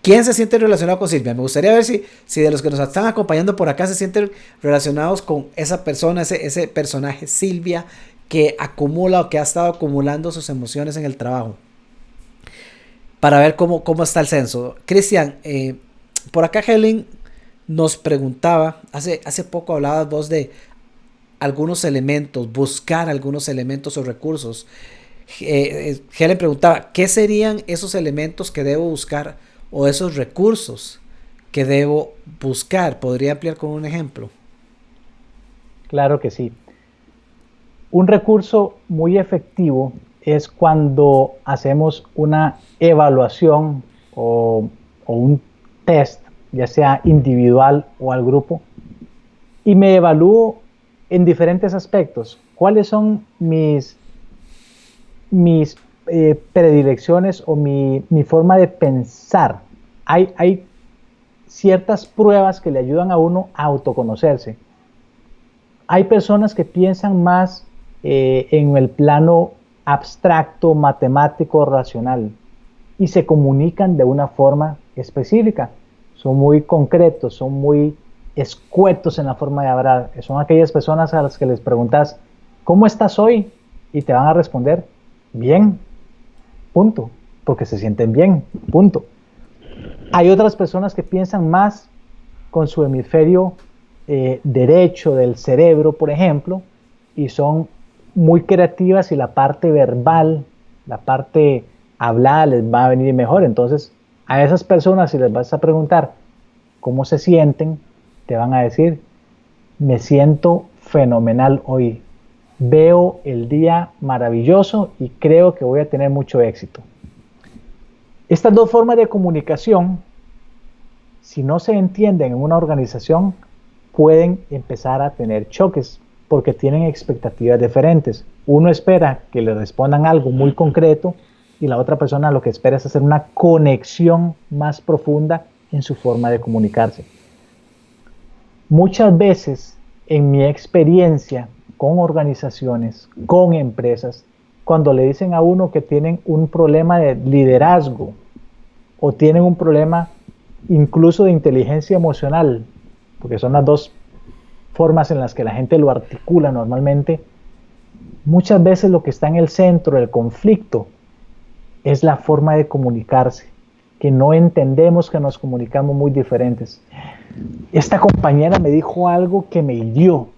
¿Quién se siente relacionado con Silvia? Me gustaría ver si de los que nos están acompañando por acá se sienten relacionados con esa persona, ese personaje Silvia, que acumula o que ha estado acumulando sus emociones en el trabajo. Para ver cómo está el censo. Cristian, por acá Helen nos preguntaba, hace poco hablabas vos de algunos elementos, buscar algunos elementos o recursos. Helen preguntaba, ¿qué serían esos elementos que debo buscar o esos recursos que debo buscar? ¿Podría ampliar con un ejemplo? Claro que sí. Un recurso muy efectivo es cuando hacemos una evaluación o un test, ya sea individual o al grupo, y me evalúo en diferentes aspectos. ¿Cuáles son mis predilecciones o mi forma de pensar? Hay ciertas pruebas que le ayudan a uno a autoconocerse. Hay personas que piensan más en el plano abstracto, matemático, racional y se comunican de una forma específica. Son muy concretos, son muy escuetos en la forma de hablar. Son aquellas personas a las que les preguntas, ¿cómo estás hoy? Y te van a responder, bien, punto, porque se sienten bien, punto. Hay otras personas que piensan más con su hemisferio derecho del cerebro, por ejemplo, y son muy creativas y la parte verbal, la parte hablada les va a venir mejor. Entonces, a esas personas, si les vas a preguntar cómo se sienten, te van a decir, me siento fenomenal hoy, veo el día maravilloso y creo que voy a tener mucho éxito. Estas dos formas de comunicación, si no se entienden en una organización, pueden empezar a tener choques porque tienen expectativas diferentes. Uno espera que le respondan algo muy concreto y la otra persona lo que espera es hacer una conexión más profunda en su forma de comunicarse. Muchas veces, en mi experiencia con organizaciones, con empresas, cuando le dicen a uno que tienen un problema de liderazgo o tienen un problema incluso de inteligencia emocional, porque son las dos formas en las que la gente lo articula normalmente, muchas veces lo que está en el centro del conflicto es la forma de comunicarse, que no entendemos que nos comunicamos muy diferentes. Esta compañera me dijo algo que me hirió,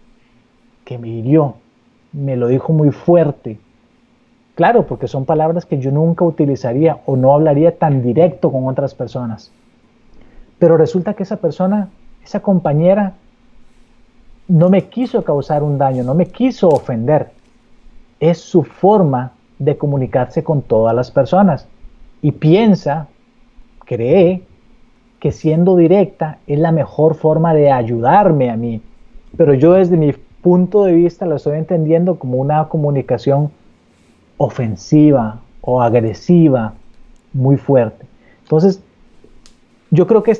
me lo dijo muy fuerte. Claro, porque son palabras que yo nunca utilizaría o no hablaría tan directo con otras personas. Pero resulta que esa persona, esa compañera, no me quiso causar un daño, no me quiso ofender. Es su forma de comunicarse con todas las personas. Y cree que siendo directa es la mejor forma de ayudarme a mí. Pero yo desde mi punto de vista lo estoy entendiendo como una comunicación ofensiva o agresiva muy fuerte. Entonces, yo creo que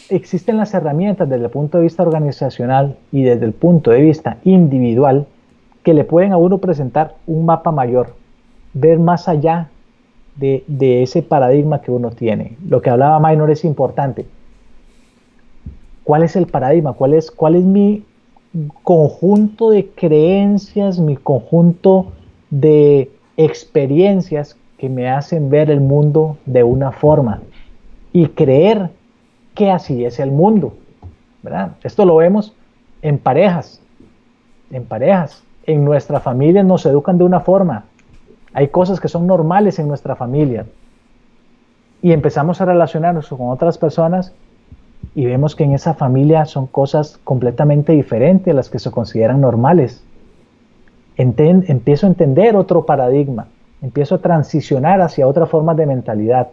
existen las herramientas desde el punto de vista organizacional y desde el punto de vista individual que le pueden a uno presentar un mapa mayor, ver más allá de ese paradigma que uno tiene. Lo que hablaba Minor es importante. ¿Cuál es el paradigma? ¿Cuál es mi conjunto de creencias, mi conjunto de experiencias que me hacen ver el mundo de una forma y creer que así es el mundo, ¿verdad? Esto lo vemos en parejas, en nuestra familia nos educan de una forma, hay cosas que son normales en nuestra familia y empezamos a relacionarnos con otras personas y vemos que en esa familia son cosas completamente diferentes a las que se consideran normales. Empiezo a entender otro paradigma, empiezo a transicionar hacia otra forma de mentalidad.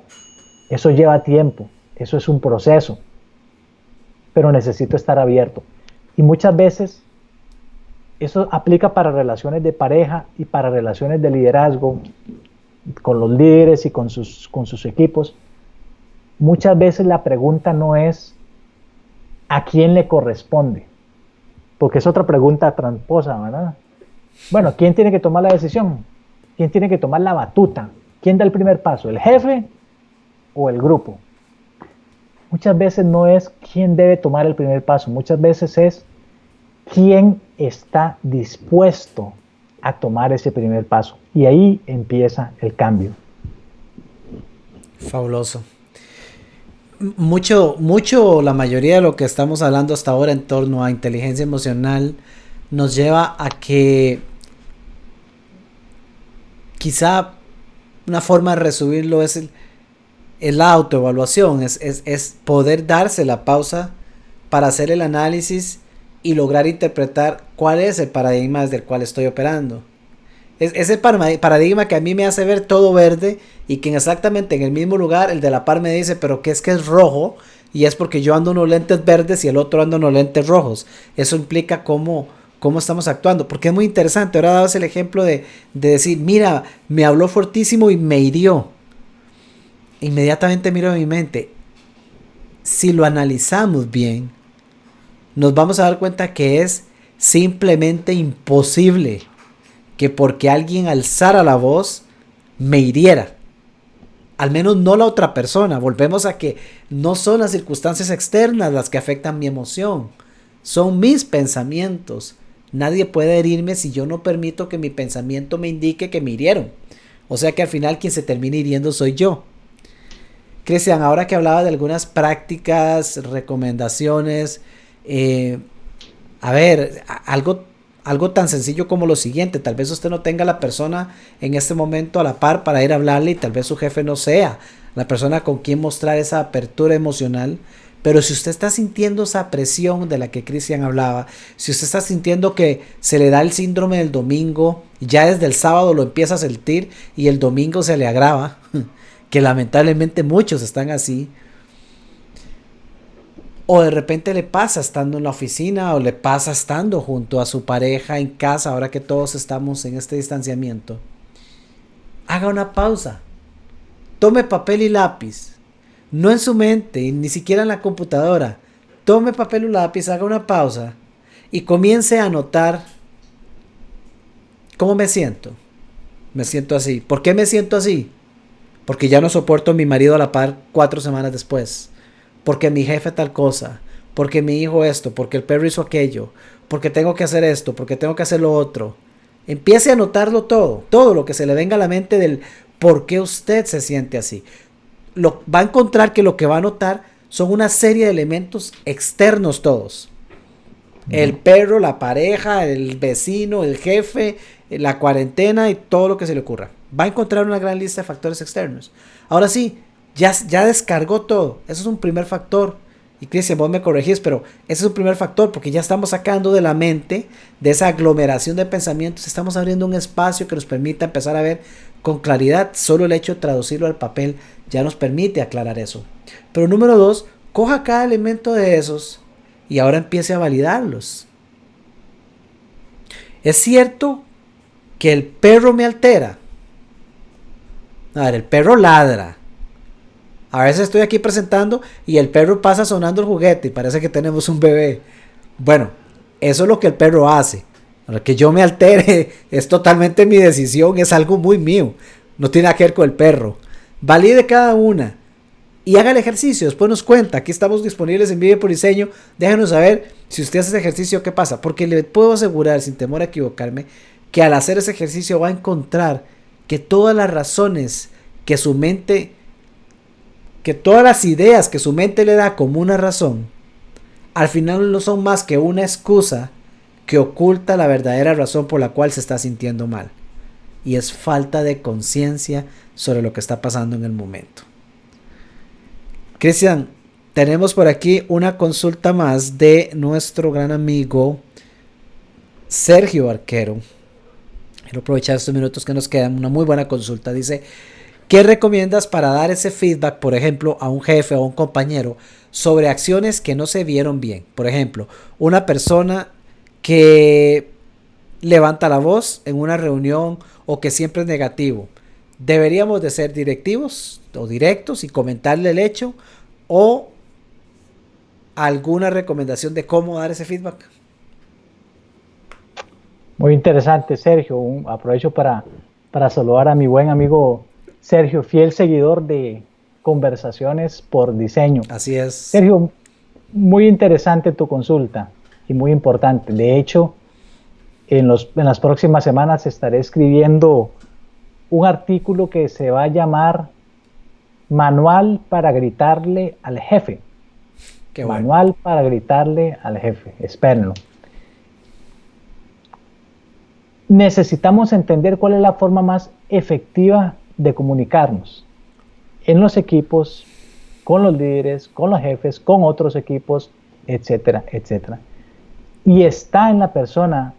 Eso lleva tiempo, eso es un proceso, pero necesito estar abierto. Y muchas veces eso aplica para relaciones de pareja y para relaciones de liderazgo, con los líderes y con sus equipos. Muchas veces la pregunta no es ¿a quién le corresponde? Porque es otra pregunta tramposa, ¿verdad? Bueno, ¿quién tiene que tomar la decisión? ¿Quién tiene que tomar la batuta? ¿Quién da el primer paso? ¿El jefe o el grupo? Muchas veces no es quién debe tomar el primer paso, muchas veces es quién está dispuesto a tomar ese primer paso. Y ahí empieza el cambio. Fabuloso. La mayoría de lo que estamos hablando hasta ahora en torno a inteligencia emocional nos lleva a que quizá una forma de resumirlo es la autoevaluación, es poder darse la pausa para hacer el análisis y lograr interpretar cuál es el paradigma desde el cual estoy operando. Ese paradigma que a mí me hace ver todo verde y que exactamente en el mismo lugar el de la par me dice pero que es rojo y es porque yo ando unos lentes verdes y el otro anda unos lentes rojos. Eso implica cómo estamos actuando, porque es muy interesante. Ahora dabas el ejemplo de decir, mira, me habló fortísimo y me hirió. Inmediatamente miro en mi mente, si lo analizamos bien, nos vamos a dar cuenta que es simplemente imposible que porque alguien alzara la voz me hiriera. Al menos no la otra persona. Volvemos a que no son las circunstancias externas las que afectan mi emoción. Son mis pensamientos. Nadie puede herirme si yo no permito que mi pensamiento me indique que me hirieron. O sea que al final quien se termina hiriendo soy yo. Cristian, ahora que hablaba de algunas prácticas, recomendaciones, a ver, algo tan sencillo como lo siguiente: tal vez usted no tenga la persona en este momento a la par para ir a hablarle y tal vez su jefe no sea la persona con quien mostrar esa apertura emocional, pero si usted está sintiendo esa presión de la que Cristian hablaba, si usted está sintiendo que se le da el síndrome del domingo, ya desde el sábado lo empieza a sentir y el domingo se le agrava, que lamentablemente muchos están así, o de repente le pasa estando en la oficina o le pasa estando junto a su pareja en casa, ahora que todos estamos en este distanciamiento, haga una pausa, tome papel y lápiz, no en su mente, ni siquiera en la computadora, tome papel y lápiz, haga una pausa y comience a anotar cómo me siento. Me siento así. ¿Por qué me siento así? Porque ya no soporto a mi marido a la par 4 semanas después. porque mi jefe tal cosa, porque mi hijo esto, porque el perro hizo aquello, porque tengo que hacer esto, porque tengo que hacer lo otro. Empiece a notarlo todo, todo lo que se le venga a la mente del por qué usted se siente así. Va a encontrar que lo que va a notar son una serie de elementos externos todos. El perro, la pareja, el vecino, el jefe, la cuarentena y todo lo que se le ocurra. Va a encontrar una gran lista de factores externos. Ahora sí, ya descargó todo. Eso es un primer factor. Y Cristian, vos me corregís, pero ese es un primer factor porque ya estamos sacando de la mente, de esa aglomeración de pensamientos, estamos abriendo un espacio que nos permita empezar a ver con claridad. Solo el hecho de traducirlo al papel ya nos permite aclarar eso. Pero número 2, coja cada elemento de esos y ahora empiece a validarlos. Es cierto que el perro me altera. A ver, el perro ladra. A veces estoy aquí presentando y el perro pasa sonando el juguete y parece que tenemos un bebé. Bueno, eso es lo que el perro hace. Ahora, que yo me altere es totalmente mi decisión, es algo muy mío. No tiene nada que ver con el perro. Valide cada una y haga el ejercicio. Después nos cuenta. Aquí estamos disponibles en Vive por Diseño. Déjenos saber si usted hace ese ejercicio, qué pasa. Porque le puedo asegurar, sin temor a equivocarme, que al hacer ese ejercicio va a encontrar que todas las razones que su mente, que todas las ideas que su mente le da como una razón, al final no son más que una excusa que oculta la verdadera razón por la cual se está sintiendo mal. Y es falta de conciencia sobre lo que está pasando en el momento. Cristian, tenemos por aquí una consulta más de nuestro gran amigo Sergio Arquero. Quiero aprovechar estos minutos que nos quedan. Una muy buena consulta. Dice: ¿qué recomiendas para dar ese feedback, por ejemplo, a un jefe o a un compañero sobre acciones que no se vieron bien? Por ejemplo, una persona que levanta la voz en una reunión o que siempre es negativo. ¿Deberíamos de ser directivos o directos y comentarle el hecho, o alguna recomendación de cómo dar ese feedback? Muy interesante, Sergio. Aprovecho para saludar a mi buen amigo Sergio, fiel seguidor de Conversaciones por Diseño. Así es. Sergio, muy interesante tu consulta y muy importante. De hecho, en las próximas semanas estaré escribiendo un artículo que se va a llamar Manual para gritarle al jefe. Qué bueno. Manual para gritarle al jefe. Espérenlo. Necesitamos entender cuál es la forma más efectiva de comunicarnos en los equipos, con los líderes, con los jefes, con otros equipos, etcétera, etcétera. Y está en la persona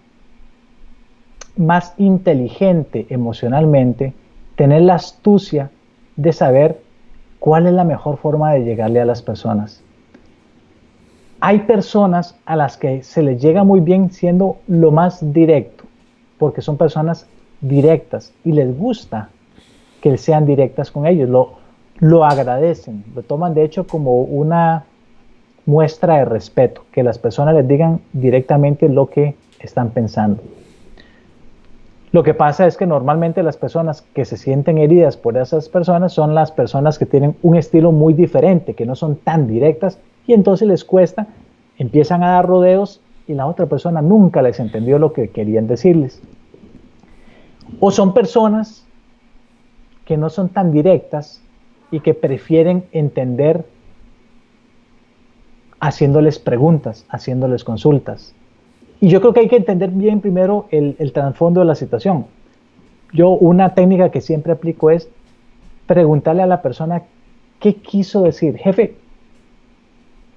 más inteligente emocionalmente tener la astucia de saber cuál es la mejor forma de llegarle a las personas. Hay personas a las que se les llega muy bien siendo lo más directo, porque son personas directas y les gusta que sean directas con ellos, lo agradecen, lo toman de hecho como una muestra de respeto, que las personas les digan directamente lo que están pensando. Lo que pasa es que normalmente las personas que se sienten heridas por esas personas son las personas que tienen un estilo muy diferente, que no son tan directas, y entonces les cuesta, empiezan a dar rodeos y la otra persona nunca les entendió lo que querían decirles. O son personas que no son tan directas y que prefieren entender haciéndoles preguntas, haciéndoles consultas. Y yo creo que hay que entender bien primero el trasfondo de la situación. Yo una técnica que siempre aplico es preguntarle a la persona qué quiso decir. Jefe,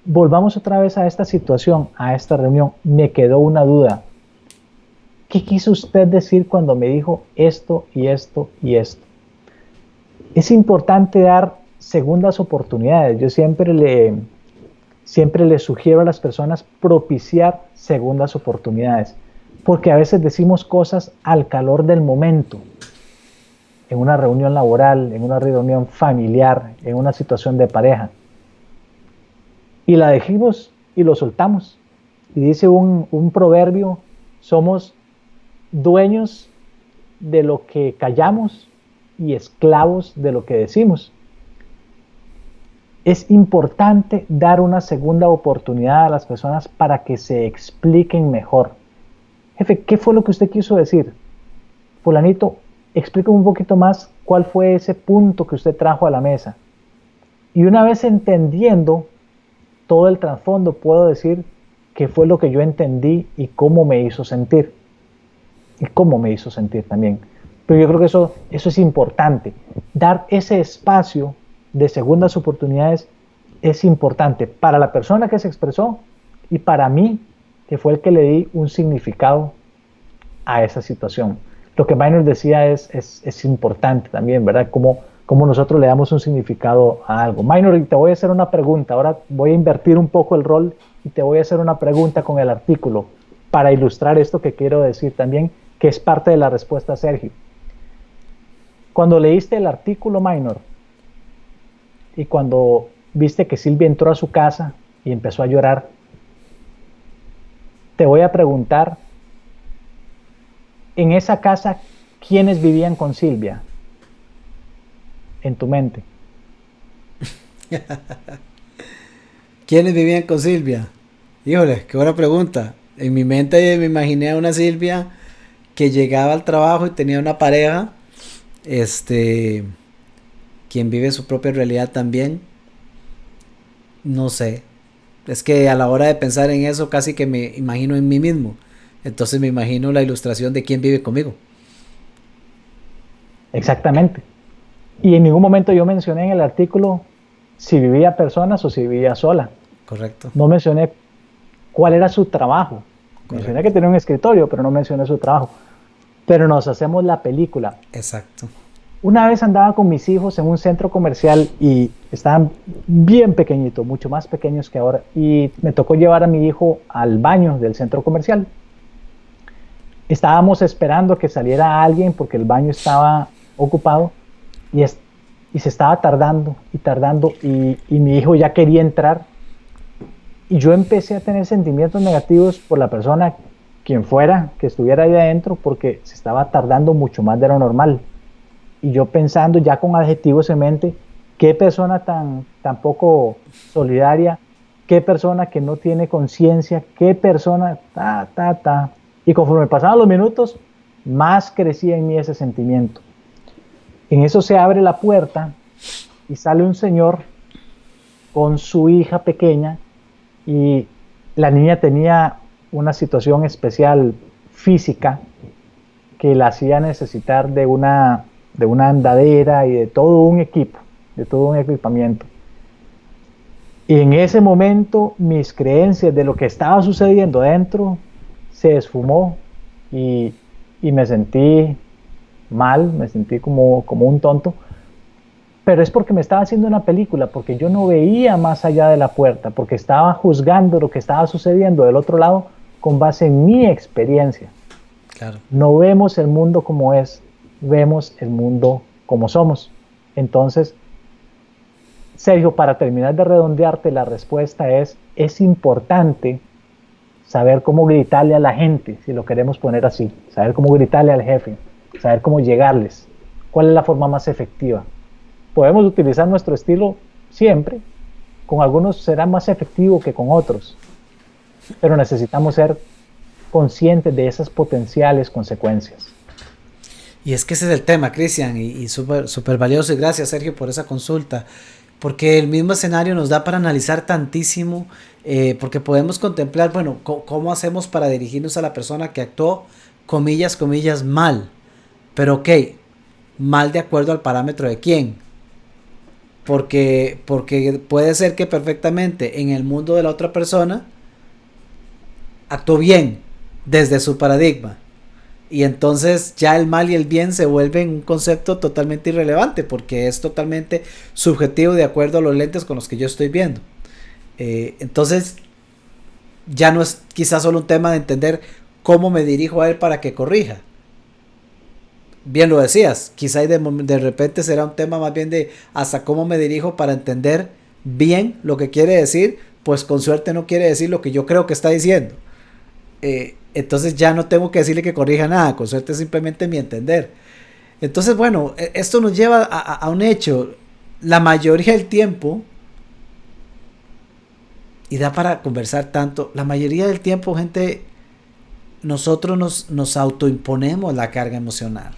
volvamos otra vez a esta situación, a esta reunión. Me quedó una duda. ¿Qué quiso usted decir cuando me dijo esto y esto y esto? Es importante dar segundas oportunidades. Yo siempre le sugiero a las personas propiciar segundas oportunidades, porque a veces decimos cosas al calor del momento, en una reunión laboral, en una reunión familiar, en una situación de pareja, y la dejamos y lo soltamos. Y dice un proverbio: somos dueños de lo que callamos y esclavos de lo que decimos. es importante dar una segunda oportunidad a las personas para que se expliquen mejor. Jefe, ¿qué fue lo que usted quiso decir? Fulanito, explíqueme un poquito más cuál fue ese punto que usted trajo a la mesa. Y una vez entendiendo todo el trasfondo, puedo decir qué fue lo que yo entendí y cómo me hizo sentir. Y cómo me hizo sentir también. Pero yo creo que eso es importante. Dar ese espacio de segundas oportunidades es importante para la persona que se expresó y para mí, que fue el que le di un significado a esa situación. Lo que Minor decía es importante también, ¿verdad? Cómo nosotros le damos un significado a algo. Minor, te voy a hacer una pregunta. Ahora voy a invertir un poco el rol y te voy a hacer una pregunta con el artículo para ilustrar esto que quiero decir también, que es parte de la respuesta a Sergio. Cuando leíste el artículo, Minor, y cuando viste que Silvia entró a su casa y empezó a llorar, te voy a preguntar, en esa casa, ¿quiénes vivían con Silvia? En tu mente. ¿Quiénes vivían con Silvia? Híjole, qué buena pregunta. En mi mente me imaginé a una Silvia que llegaba al trabajo y tenía una pareja, quien vive su propia realidad también. No sé. Es que a la hora de pensar en eso casi que me imagino en mí mismo. Entonces me imagino la ilustración de quién vive conmigo. Exactamente. Y en ningún momento yo mencioné en el artículo si vivía personas o si vivía sola. Correcto. No mencioné cuál era su trabajo. Correcto. Mencioné que tenía un escritorio, pero no mencioné su trabajo. Pero nos hacemos la película. Exacto. Una vez andaba con mis hijos en un centro comercial y estaban bien pequeñitos, mucho más pequeños que ahora, y me tocó llevar a mi hijo al baño del centro comercial. Estábamos esperando que saliera alguien porque el baño estaba ocupado y se estaba tardando y mi hijo ya quería entrar y yo empecé a tener sentimientos negativos por la persona, quien fuera, que estuviera ahí adentro, porque se estaba tardando mucho más de lo normal. Y yo pensando ya con adjetivos en mente, qué persona tan poco solidaria, qué persona que no tiene conciencia, qué persona, Y conforme pasaban los minutos, más crecía en mí ese sentimiento. En eso se abre la puerta y sale un señor con su hija pequeña y la niña tenía una situación especial física que la hacía necesitar de una andadera y de todo un equipo, de todo un equipamiento. Y en ese momento mis creencias de lo que estaba sucediendo dentro se esfumó y me sentí mal, me sentí como un tonto, pero es porque me estaba haciendo una película, porque yo no veía más allá de la puerta, porque estaba juzgando lo que estaba sucediendo del otro lado con base en mi experiencia. Claro. No vemos el mundo como es, vemos el mundo como somos. Entonces, Sergio, para terminar de redondearte, la respuesta es importante saber cómo gritarle a la gente, si lo queremos poner así, saber cómo gritarle al jefe, saber cómo llegarles, cuál es la forma más efectiva. Podemos utilizar nuestro estilo siempre, con algunos será más efectivo que con otros, pero necesitamos ser conscientes de esas potenciales consecuencias. Y es que ese es el tema, Cristian, y súper valioso, y gracias, Sergio, por esa consulta, porque el mismo escenario nos da para analizar tantísimo, porque podemos contemplar, bueno, cómo hacemos para dirigirnos a la persona que actuó, comillas, mal, pero ok, mal de acuerdo al parámetro de quién, porque puede ser que perfectamente en el mundo de la otra persona actuó bien desde su paradigma, y entonces ya el mal y el bien se vuelven un concepto totalmente irrelevante porque es totalmente subjetivo de acuerdo a los lentes con los que yo estoy viendo. Entonces ya no es quizás solo un tema de entender cómo me dirijo a él para que corrija. Bien lo decías, quizá de repente será un tema más bien de hasta cómo me dirijo para entender bien lo que quiere decir, pues con suerte no quiere decir lo que yo creo que está diciendo. Entonces ya no tengo que decirle que corrija nada, con suerte simplemente mi entender. Entonces bueno, esto nos lleva a un hecho. La mayoría del tiempo y da para conversar tanto. La mayoría del tiempo, gente, nosotros nos autoimponemos la carga emocional.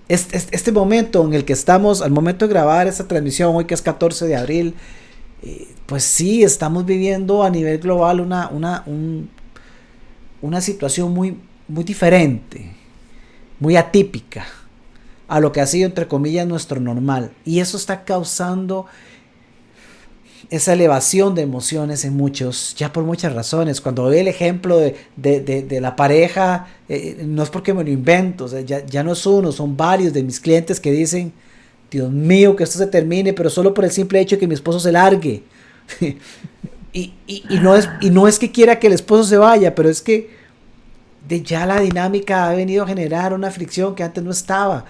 Este momento en el que estamos, al momento de grabar esta transmisión, hoy que es 14 de abril, pues sí, estamos viviendo a nivel global una situación muy, muy diferente, muy atípica a lo que ha sido, entre comillas, nuestro normal. Y eso está causando esa elevación de emociones en muchos, ya por muchas razones. Cuando veo el ejemplo de la pareja, no es porque me lo invento, o sea, ya no es uno, son varios de mis clientes que dicen, Dios mío, que esto se termine, pero solo por el simple hecho de que mi esposo se largue. y no es que quiera que el esposo se vaya, pero es que ya la dinámica ha venido a generar una fricción que antes no estaba.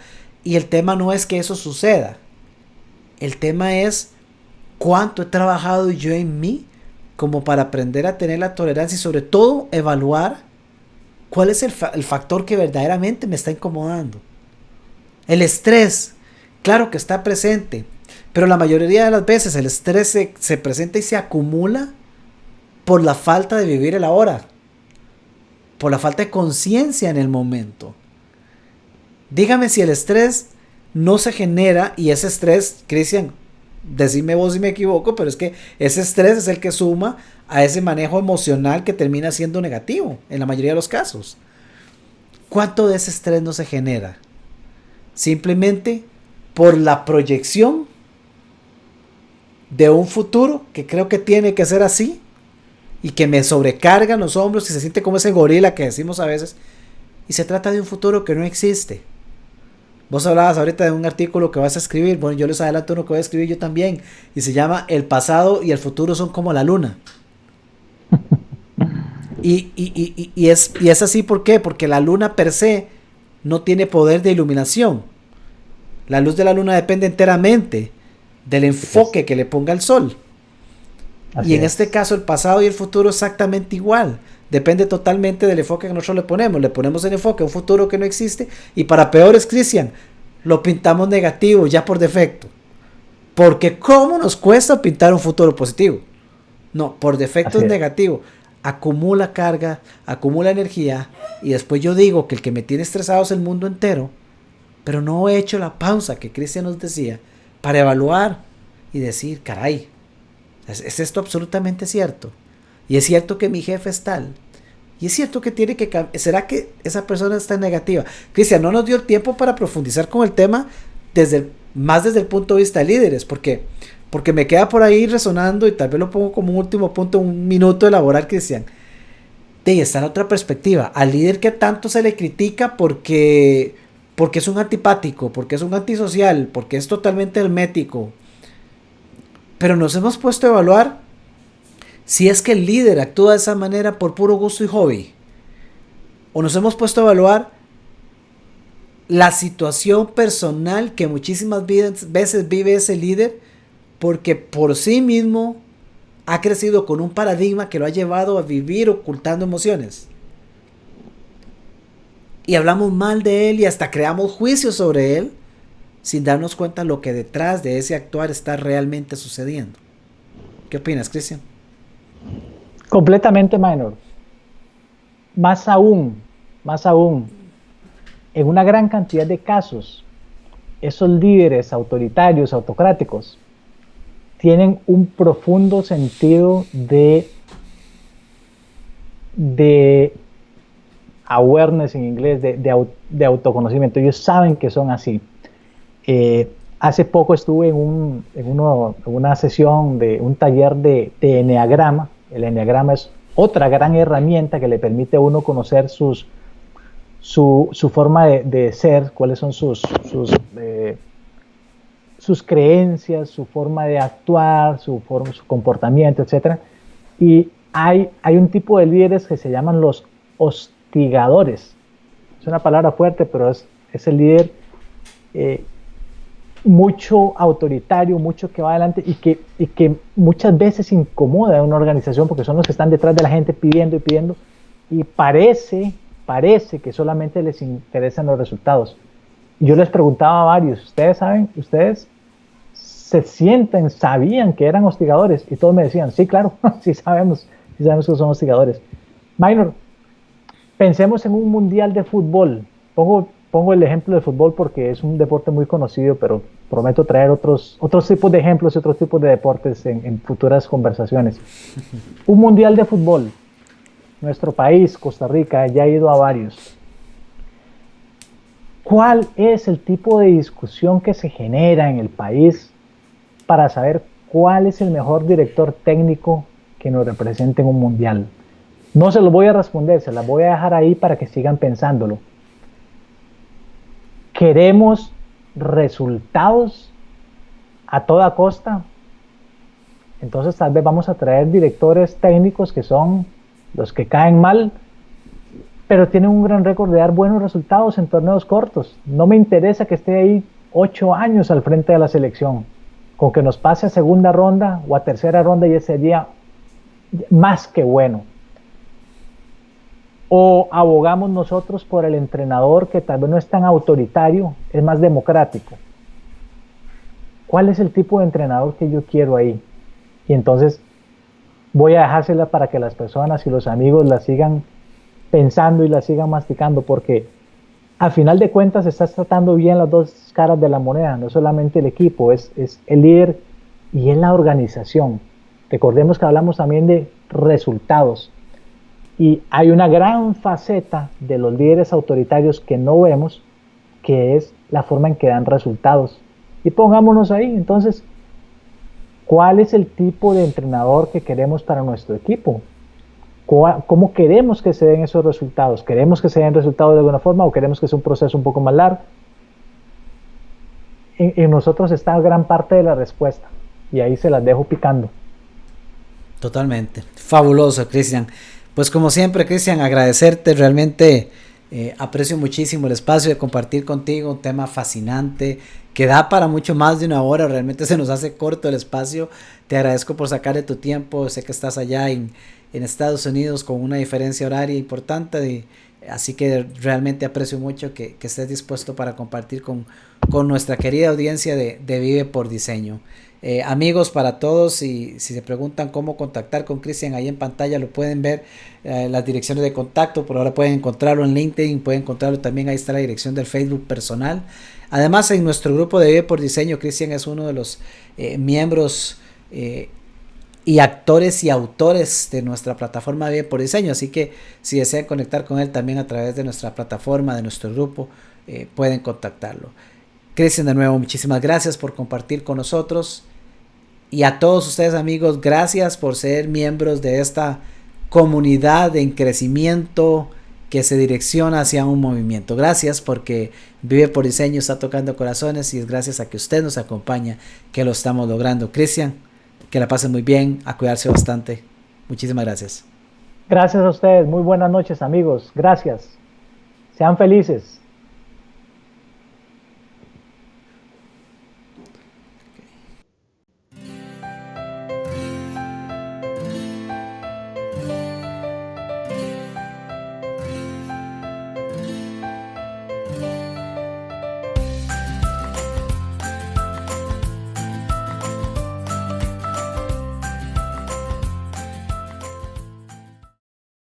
Y el tema no es que eso suceda. El tema es cuánto he trabajado yo en mí como para aprender a tener la tolerancia y sobre todo evaluar cuál es el factor que verdaderamente me está incomodando. El estrés, claro que está presente, pero la mayoría de las veces el estrés se presenta y se acumula por la falta de vivir el ahora, por la falta de conciencia en el momento. Dígame si el estrés no se genera, y ese estrés, Cristian, decime vos si me equivoco, pero es que ese estrés es el que suma a ese manejo emocional que termina siendo negativo en la mayoría de los casos. ¿Cuánto de ese estrés no se genera? Simplemente por la proyección de un futuro que creo que tiene que ser así y que me sobrecargan los hombros y se siente como ese gorila que decimos a veces, y se trata de un futuro que no existe. Vos hablabas ahorita de un artículo que vas a escribir. Bueno, yo les adelanto uno que voy a escribir yo también. Y se llama El pasado y el futuro son como la luna. Y es así, ¿por qué? Porque la luna per se no tiene poder de iluminación. La luz de la luna depende enteramente del enfoque que le ponga el sol. Y en este caso el pasado y el futuro exactamente igual. Depende totalmente del enfoque que nosotros le ponemos. Le ponemos el enfoque a un futuro que no existe y para peores, Cristian, lo pintamos negativo ya por defecto. Porque ¿cómo nos cuesta pintar un futuro positivo? No, por defecto es negativo. Acumula carga, acumula energía y después yo digo que el que me tiene estresado es el mundo entero, pero no he hecho la pausa que Cristian nos decía para evaluar y decir, caray, ¿es esto absolutamente cierto? Y es cierto que mi jefe es tal. Y es cierto que tiene que cambiar. ¿Será que esa persona está negativa? Cristian, no nos dio el tiempo para profundizar con el tema desde el punto de vista de líderes. Porque me queda por ahí resonando y tal vez lo pongo como un último punto, un minuto de elaborar, Cristian. De ahí está la otra perspectiva. Al líder que tanto se le critica porque es un antipático, porque es un antisocial, porque es totalmente hermético. Pero nos hemos puesto a evaluar si es que el líder actúa de esa manera por puro gusto y hobby. O nos hemos puesto a evaluar la situación personal que muchísimas veces vive ese líder porque por sí mismo ha crecido con un paradigma que lo ha llevado a vivir ocultando emociones. Y hablamos mal de él y hasta creamos juicios sobre él sin darnos cuenta lo que detrás de ese actuar está realmente sucediendo. ¿Qué opinas, Cristian? Completamente, Minor. Más aún, en una gran cantidad de casos, esos líderes autoritarios, autocráticos, tienen un profundo sentido de awareness en inglés, de autoconocimiento. Ellos saben que son así. Hace poco estuve en una sesión de un taller de enneagrama. El enneagrama es otra gran herramienta que le permite a uno conocer su forma de ser, cuáles son sus creencias, su forma de actuar, su comportamiento, etc. Y hay un tipo de líderes que se llaman los hostigadores. Es una palabra fuerte, pero es el líder mucho autoritario, mucho que va adelante y que muchas veces incomoda a una organización porque son los que están detrás de la gente pidiendo y parece que solamente les interesan los resultados. Y yo les preguntaba a varios, ustedes se sienten, sabían que eran hostigadores y todos me decían, sí, claro, sí sabemos que son hostigadores. Minor, pensemos en un mundial de fútbol. Pongo el ejemplo de fútbol porque es un deporte muy conocido, pero prometo traer otros tipos de ejemplos y otros tipos de deportes en futuras conversaciones. Un mundial de fútbol. Nuestro país, Costa Rica, ya ha ido a varios. ¿Cuál es el tipo de discusión que se genera en el país para saber cuál es el mejor director técnico que nos represente en un mundial? No se los voy a responder, se las voy a dejar ahí para que sigan pensándolo. ¿Queremos resultados a toda costa? Entonces tal vez vamos a traer directores técnicos que son los que caen mal, pero tienen un gran récord de dar buenos resultados en torneos cortos. No me interesa que esté ahí 8 años al frente de la selección. Con que nos pase a segunda ronda o a tercera ronda ya sería más que bueno. O abogamos nosotros por el entrenador que tal vez no es tan autoritario, es más democrático. ¿Cuál es el tipo de entrenador que yo quiero ahí? Y entonces voy a dejársela para que las personas y los amigos la sigan pensando y la sigan masticando, porque al final de cuentas estás tratando bien las dos caras de la moneda, no solamente el equipo, es el líder y es la organización. Recordemos que hablamos también de resultados y hay una gran faceta de los líderes autoritarios que no vemos, que es la forma en que dan resultados. Y pongámonos ahí, entonces, ¿cuál es el tipo de entrenador que queremos para nuestro equipo? ¿Cómo queremos que se den esos resultados? ¿Queremos que se den resultados de alguna forma o queremos que sea un proceso un poco más largo? En nosotros está gran parte de la respuesta y ahí se las dejo picando. Totalmente. Fabuloso, Cristian. Pues como siempre, Cristian, agradecerte, realmente aprecio muchísimo el espacio de compartir contigo, un tema fascinante que da para mucho más de una hora, realmente se nos hace corto el espacio. Te agradezco por sacarle tu tiempo, sé que estás allá en Estados Unidos con una diferencia horaria importante, así que realmente aprecio mucho que estés dispuesto para compartir con nuestra querida audiencia de Vive por Diseño. Amigos, para todos, si se preguntan cómo contactar con Cristian, ahí en pantalla lo pueden ver, las direcciones de contacto. Por ahora pueden encontrarlo en LinkedIn, pueden encontrarlo también, ahí está la dirección del Facebook personal. Además, en nuestro grupo de Vive por Diseño, Cristian es uno de los miembros y actores y autores de nuestra plataforma Vive por Diseño, así que si desean conectar con él también a través de nuestra plataforma, de nuestro grupo, pueden contactarlo. Cristian, de nuevo, muchísimas gracias por compartir con nosotros. Y a todos ustedes, amigos, gracias por ser miembros de esta comunidad en crecimiento que se direcciona hacia un movimiento. Gracias porque Vive por Diseño está tocando corazones y es gracias a que usted nos acompaña que lo estamos logrando. Cristian, que la pasen muy bien, a cuidarse bastante. Muchísimas gracias. Gracias a ustedes, muy buenas noches, amigos. Gracias. Sean felices.